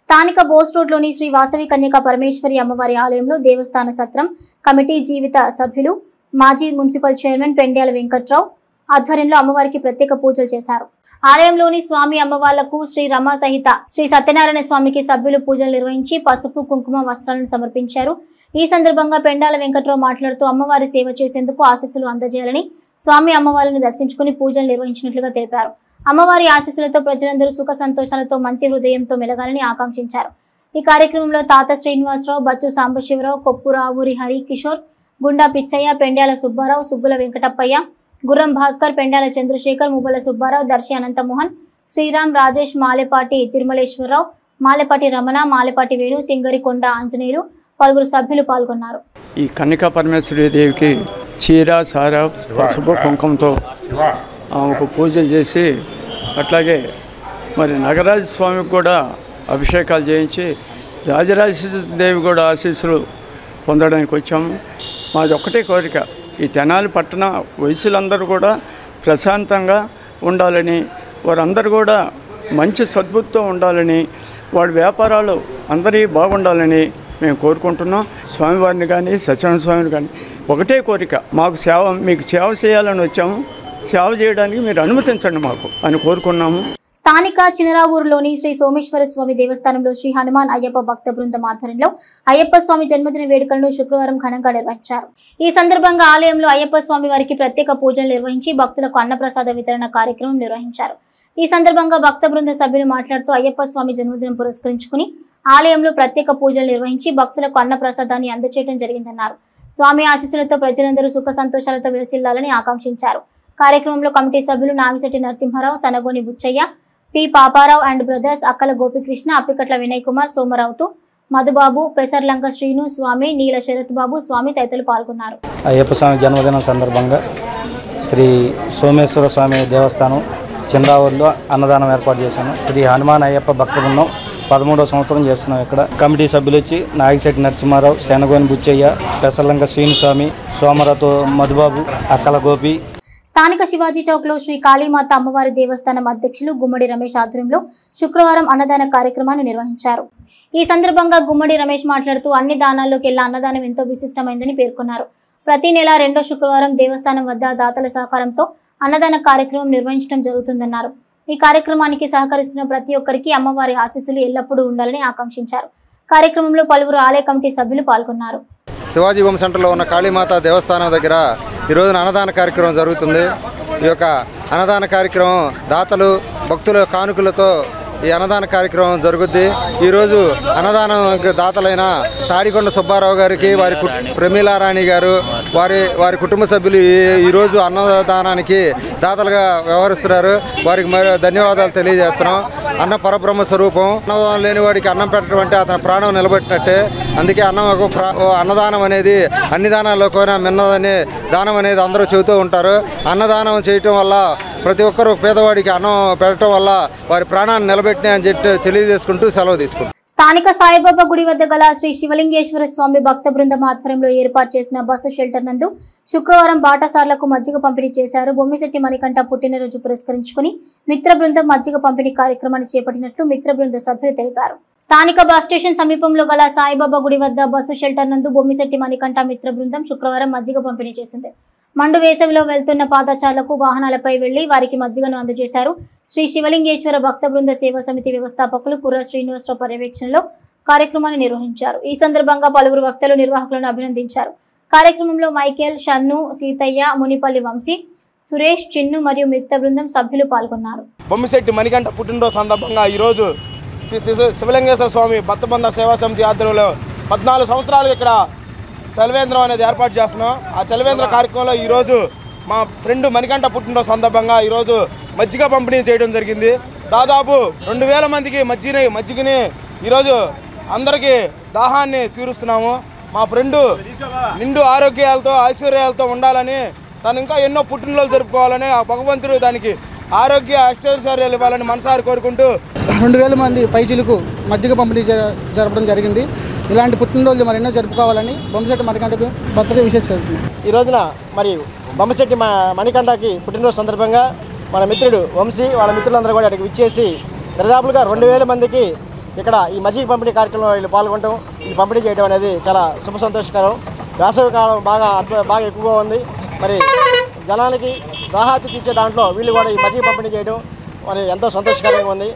స్థానిక బోస్ రోడ్లోని శ్రీ వాసవి కన్యకా పరమేశ్వరి అమ్మవారి ఆలయంలో దేవస్థాన సత్రం కమిటీ జీవిత సభ్యులు మాజీ మున్సిపల్ చైర్మన్ పెండ్యాల వెంకట్రావు ఆధ్వర్యంలో అమ్మవారికి ప్రత్యేక పూజలు చేశారు. ఆలయంలోని స్వామి అమ్మవార్లకు శ్రీ రమ సహిత శ్రీ సత్యనారాయణ స్వామికి సభ్యులు పూజలు నిర్వహించి పసుపు, కుంకుమ, వస్త్రాలను సమర్పించారు. ఈ సందర్భంగా పెండాల వెంకట్రావు మాట్లాడుతూ అమ్మవారి సేవ చేసేందుకు ఆశీస్సులు అందజేయాలని స్వామి అమ్మవారిని దర్శించుకుని పూజలు నిర్వహించినట్లుగా తెలిపారు. అమ్మవారి ఆశీస్సులతో ప్రజలందరూ సుఖ సంతోషాలతో మంచి హృదయంతో మెలగాలని ఆకాంక్షించారు. ఈ కార్యక్రమంలో తాత శ్రీనివాసరావు, బచ్చు సాంబశివరావు, కొప్పు రావూరి హరి కిషోర్, గుండా పిచ్చయ్య, పెండ్యాల సుబ్బారావు, సుగ్గుల వెంకటప్పయ్య, గుర్రం భాస్కర్, పెండ్యాల చంద్రశేఖర్, ముబ్బల సుబ్బారావు, దర్శి అనంతమోహన్, శ్రీరామ్, రాజేష్, మాలేపాటి తిరుమలేశ్వరరావు, మాలేపాటి రమణ, మాలేపాటి వేణు, సింగరికొండ ఆంజనేయులు, పలువురు సభ్యులు పాల్గొన్నారు. ఈ కన్యకా పరమేశ్వరి దేవికి చీర, సార, పసుపు, కుంకుమతో ఆమెకు పూజలు చేసి అట్లాగే మరి నగరాజ స్వామికి కూడా అభిషేకాలు చేయించి రాజరాజేశ్వరి దేవి కూడా ఆశీస్సులు పొందడానికి వచ్చాము. మాది ఒక్కటే కోరిక, ఈ తెనాలి పట్టణ వయసులందరూ కూడా ప్రశాంతంగా ఉండాలని, వారందరూ కూడా మంచి సద్బుద్ధితో ఉండాలని, వాడి వ్యాపారాలు అందరి బాగుండాలని మేము కోరుకుంటున్నాం. స్వామివారిని కానీ సత్యనారాయణ స్వామిని కానీ ఒకటే కోరిక, మీకు సేవ చేయాలని వచ్చాము, సేవ చేయడానికి మీరు అనుమతించండి మాకు అని కోరుకున్నాము. స్థానిక చినరావూరులోని శ్రీ సోమేశ్వర స్వామి దేవస్థానంలో శ్రీ హనుమాన్ అయ్యప్ప భక్త బృందం ఆధ్వర్యంలో అయ్యప్ప స్వామి జన్మదిన వేడుకలను శుక్రవారం ఘనంగా నిర్వహించారు. ఈ సందర్భంగా ఆలయంలో అయ్యప్ప స్వామి వారికి ప్రత్యేక పూజలు నిర్వహించి భక్తులకు అన్నప్రసాద వితరణ కార్యక్రమం నిర్వహించారు. ఈ సందర్భంగా భక్త బృంద సభ్యులు మాట్లాడుతూ అయ్యప్ప స్వామి జన్మదినం పురస్కరించుకుని ఆలయంలో ప్రత్యేక పూజలు నిర్వహించి భక్తులకు అన్నప్రసాదాన్ని అందజేయడం జరిగిందన్నారు. స్వామి ఆశీస్సులతో ప్రజలందరూ సుఖ సంతోషాలతో విలసిల్లాలని ఆకాంక్షించారు. కార్యక్రమంలో కమిటీ సభ్యులు Nagisetti Narasimharao, Sanagoni Buchaiah, P Paparao and brothers, Akkala Gopikrishna, Appikatla Vinay Kumar, సోమరావుతు, Madhubabu, Pesarlanka Srinu స్వామి, నీల శరత్ బాబు స్వామి తదితరులు పాల్గొన్నారు. అయ్యప్ప స్వామి జన్మదినం సందర్భంగా శ్రీ సోమేశ్వర స్వామి దేవస్థానం చినరావూరులో అన్నదానం ఏర్పాటు చేశాను. శ్రీ హనుమాన్ అయ్యప్ప భక్త బృందం 13వ సంవత్సరం చేస్తున్నాం. ఇక్కడ కమిటీ సభ్యులు వచ్చి నాగిశెట్టి నరసింహారావు, శనగోని బుచ్చయ్య, పెసర్లంక శ్రీను స్వామి, సోమరావుతు, మధుబాబు, అక్కల గోపి. స్థానిక శివాజీ చౌక్ లో శ్రీ కాళీమాత అమ్మవారి దేవస్థానం అధ్యక్షులు గుమ్మడి రమేష్ ఆధ్వర్యంలో శుక్రవారం అన్నదాన కార్యక్రమాన్ని నిర్వహించారు. ఈ సందర్భంగా గుమ్మడి రమేష్ మాట్లాడుతూ అన్ని దానాల్లోకెల్లా అన్నదానం ఎంతో విశిష్టమైందని పేర్కొన్నారు. ప్రతి నెల 2వ శుక్రవారం దేవస్థానం వద్ద దాతల సహకారంతో అన్నదాన కార్యక్రమం నిర్వహించడం జరుగుతుందన్నారు. ఈ కార్యక్రమానికి సహకరిస్తున్న ప్రతి ఒక్కరికి అమ్మవారి ఆశీస్సులు ఎల్లప్పుడూ ఉండాలని ఆకాంక్షించారు. కార్యక్రమంలో పలువురు ఆలయ కమిటీ సభ్యులు పాల్గొన్నారు. శివాజీ బొమ్మ సెంటర్లో ఉన్న కాళీమాత దేవస్థానం దగ్గర ఈరోజున అన్నదాన కార్యక్రమం జరుగుతుంది. ఈ యొక్క అన్నదాన కార్యక్రమం దాతలు భక్తుల కానుకలతో ఈ అన్నదాన కార్యక్రమం జరుగుద్ది. ఈరోజు అన్నదానం దాతలైన తాడికొండ సుబ్బారావు గారికి, వారి ప్రమీలారాణి గారు, వారి కుటుంబ సభ్యులు ఈరోజు అన్నదానానికి దాతలుగా వ్యవహరిస్తున్నారు. వారికి మరి ధన్యవాదాలు తెలియజేస్తున్నాం. అన్న పరబ్రహ్మ స్వరూపం. అన్నం లేని వాడికి అన్నం పెట్టడం అంటే అతని ప్రాణం నిలబెట్టినట్టే. అందుకే అన్నదానం అనేది అన్ని దానాల్లో కూడా మిన్నదనే దానం అనేది అందరూ చెబుతూ ఉంటారు. అన్నదానం చేయటం వల్ల ప్రతి ఒక్కరూ పేదవాడికి అన్నం పెట్టడం వల్ల వారి ప్రాణాన్ని నిలబెట్టినాయని చెప్పి తెలియజేసుకుంటూ సెలవు తీసుకుంటాం. స్థానిక సాయిబాబా గుడి వద్ద గల శ్రీ శివలింగేశ్వర స్వామి భక్త బృందం ఆధ్వర్యంలో ఏర్పాటు చేసిన బస్సు షెల్టర్ నందు శుక్రవారం బాటసార్లకు మజ్జిగ పంపిణీ చేశారు. బొమ్మిశెట్టి మణికంఠ పుట్టినరోజు పురస్కరించుకుని మిత్ర బృందం మజ్జిగ పంపిణీ కార్యక్రమాన్ని చేపట్టినట్లు మిత్ర బృంద సభ్యులు తెలిపారు. స్థానిక బస్ స్టేషన్ సమీపంలో గల సాయిబాబా గుడి వద్ద బస్సు షెల్టర్ నందు బొమ్మిశెట్టి మణికంఠ మిత్ర బృందం శుక్రవారం మజ్జిగ పంపిణీ చేసింది. మండు వేసవిలో వెళ్తున్న పాదచారులకు వాహనాలపై వెళ్లి వారికి మజ్జిగను అందజేశారు. శ్రీ శివలింగేశ్వర భక్త బృంద సేవా సమితి వ్యవస్థాపకులు కుర్ర శ్రీనివాసరావు పర్యవేక్షణలో కార్యక్రమాన్ని నిర్వహించారు. ఈ సందర్భంగా పలువురు భక్తులు నిర్వాహకులను అభినందించారు. కార్యక్రమంలో మైకేల్, షన్ను, సీతయ్య, మునిపల్లి వంశీ, సురేష్, చిన్ను మరియు మిత్ర బృందం సభ్యులు పాల్గొన్నారు. బొమ్మిశెట్టి మణికంఠ పుట్టినరోజు సందర్భంగా ఈరోజు శ్రీ శివలింగేశ్వర స్వామి భక్త బృంద సేవా సమితి ఆధ్వర్యంలో 14 సంవత్సరాలు ఇక్కడ చలివేంద్రం అనేది ఏర్పాటు చేస్తున్నాం. ఆ చలివేంద్ర కార్యక్రమంలో ఈరోజు మా ఫ్రెండ్ మణికంఠ పుట్టినరోజు సందర్భంగా ఈరోజు మజ్జిగ పంపిణీ చేయడం జరిగింది. దాదాపు 2000 మందికి మజ్జిగని ఈరోజు అందరికీ దాహాన్ని తీరుస్తున్నాము. మా ఫ్రెండు నిండు ఆరోగ్యాలతో ఐశ్వర్యాలతో ఉండాలని, తను ఇంకా ఎన్నో పుట్టినరోజులు జరుపుకోవాలని, ఆ భగవంతుడు దానికి ఆరోగ్య ఐశ్వర్యాలు ఇవ్వాలని మనసారి కోరుకుంటూ 2000 మంది పైచీలకు మజ్జిగ పంపిణీ జరపడం జరిగింది. ఇలాంటి పుట్టినరోజులు మరి ఎన్నో జరుపుకోవాలని బొమ్మశెట్టి మణికంఠకు బర్త్డే విశేష జరుగుతుంది. ఈ రోజున మరి బొమ్మశెట్టి మణికంఠకి పుట్టినరోజు సందర్భంగా మన మిత్రుడు వంశీ వాళ్ళ మిత్రులందరూ కూడా ఇక్కడికి విచ్చేసి దాదాపుగా 2000 మందికి ఇక్కడ ఈ మజ్జిగ పంపిణీ కార్యక్రమంలో వీళ్ళు పాల్గొనడం, వీళ్ళు పంపిణీ చేయడం అనేది చాలా శుభ సంతోషకరం. వేసవి కాలం బాగా ఎక్కువగా ఉంది. మరి జనానికి దాహాతి తీర్చే దాంట్లో వీళ్ళు కూడా ఈ మజ్జిగ పంపిణీ చేయడం మరి ఎంతో సంతోషకరంగా ఉంది.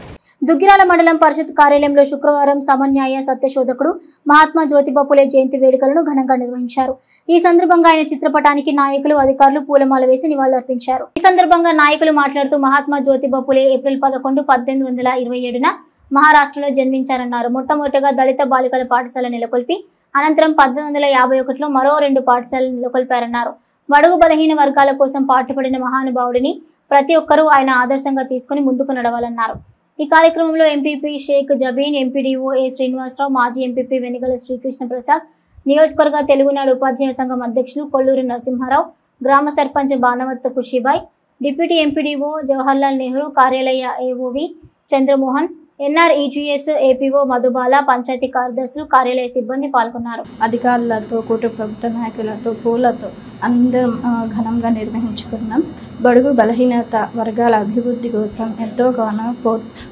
దుగ్గిరాల మండలం పరిషత్ కార్యాలయంలో శుక్రవారం సమన్యాయ సత్యశోధకుడు మహాత్మా జ్యోతిబా పులే జయంతి వేడుకలను ఘనంగా నిర్వహించారు. ఈ సందర్భంగా ఆయన చిత్రపటానికి నాయకులు, అధికారులు పూలమాల వేసి నివాళులర్పించారు. ఈ సందర్భంగా నాయకులు మాట్లాడుతూ మహాత్మా జ్యోతిబా పులే ఏప్రిల్ 11, 1827న మహారాష్ట్రలో జన్మించారన్నారు. మొట్టమొదటిగా దళిత బాలికల పాఠశాల నెలకొల్పి అనంతరం 1851లో మరో 2 పాఠశాలలు నెలకొల్పారన్నారు. బడుగు బలహీన వర్గాల కోసం పాటుపడిన మహానుభావుడిని ప్రతి ఒక్కరూ ఆయన ఆదర్శంగా తీసుకుని ముందుకు నడవాలన్నారు. ఈ కార్యక్రమంలో MPP Shaik Jabeen, MPDO A Srinivasarao, మాజీ ఎంపీపీ వెనిగల శ్రీకృష్ణ ప్రసాద్, నియోజకవర్గ తెలుగునాడు ఉపాధ్యాయ సంఘం అధ్యక్షులు కొల్లూరి నరసింహారావు, గ్రామ సర్పంచ్ బాణవత్త ఖుషీబాయ్, డిప్యూటీ ఎంపీడీఓ జవహర్లాల్ నెహ్రూ కార్యాలయ AOV Chandramohan, NREGS APO Madhubala, panchayat కార్యదర్శులు, కార్యాలయ సిబ్బంది పాల్గొన్నారు. అధికారులతో, కూటమి ప్రభుత్వ నాయకులతో, పూలతో అందరం ఘనంగా నిర్వహించుకున్నాం. బడుగు బలహీనత వర్గాల అభివృద్ధి కోసం ఎంతోగానో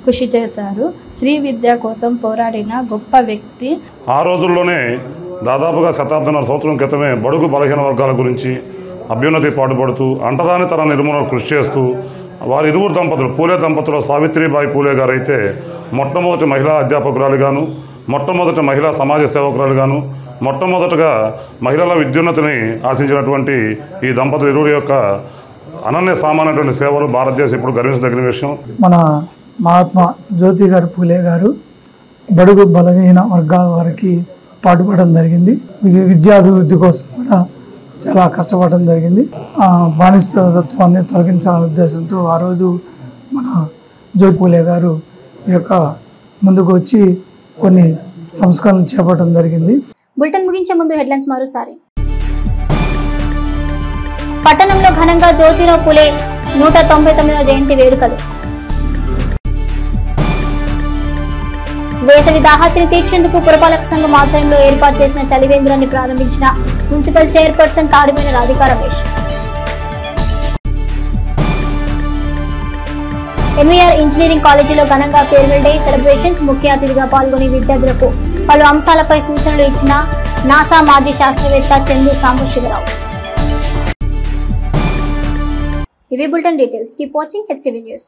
కృషి చేశారు. స్త్రీ విద్య కోసం పోరాడిన గొప్ప వ్యక్తి. ఆ రోజుల్లోనే దాదాపుగా శతాబ్దన్నర సంవత్సరం క్రితమే బడుగు బలహీన వర్గాల గురించి అభ్యున్నతి పాటుపడుతూ అంటరానితన నిర్మూలన కృషి చేస్తూ వారి ఇరువురు దంపతులు పూలే దంపతులు సావిత్రిబాయి పూలే గారు అయితే మొట్టమొదటి మహిళా అధ్యాపకురాలుగాను, మొట్టమొదటి మహిళా సమాజ సేవకురాలుగాను, మొట్టమొదటగా మహిళల విద్యున్నతిని ఆశించినటువంటి ఈ దంపతులు ఇరువురి యొక్క అనన్య సామాన్యటువంటి సేవలు భారతదేశం ఇప్పుడు గర్వించదగిన విషయం. మన మహాత్మా జ్యోతి గారు పూలే గారు బడుగు బలహీన వర్గాల వారికి పాటుపడడం జరిగింది. విద్యాభివృద్ధి కోసం కూడా చాలా కష్టపడడం జరిగింది. బానిసత్వాన్ని తొలగించాలనే ఉద్దేశంతో ఆ రోజు మన జ్యోతి పూలే గారు ఈ యొక్క ముందుకు వచ్చి కొన్ని సంస్కరణలు చేపట్టడం జరిగింది. బులెటిన్ ముగించే ముందు హెడ్లైన్స్ మరోసారి. పట్టణంలో ఘనంగా జ్యోతిరావు పూలే 199వ జయంతి వేడుకలు. వేసవి దాహార్తిని తీర్చేందుకు పురపాలక సంఘం ఆధ్వర్యంలో ఏర్పాటు చేసిన చలివేంద్రాన్ని ప్రారంభించిన municipal chairperson తాడిపోయిన Radhika Ramesh. MVR engineering కాలేజీలో ఘనంగా ఫేర్వెల్ డే సెలబ్రేషన్స్. ముఖ్య అతిథిగా పాల్గొని విద్యార్థులకు పలు అంశాలపై సూచనలు ఇచ్చిన నాసా మాజీ శాస్త్రవేత్త చందు సాంబశివరావు. ఇవి bulletin details. Keep watching HCV news.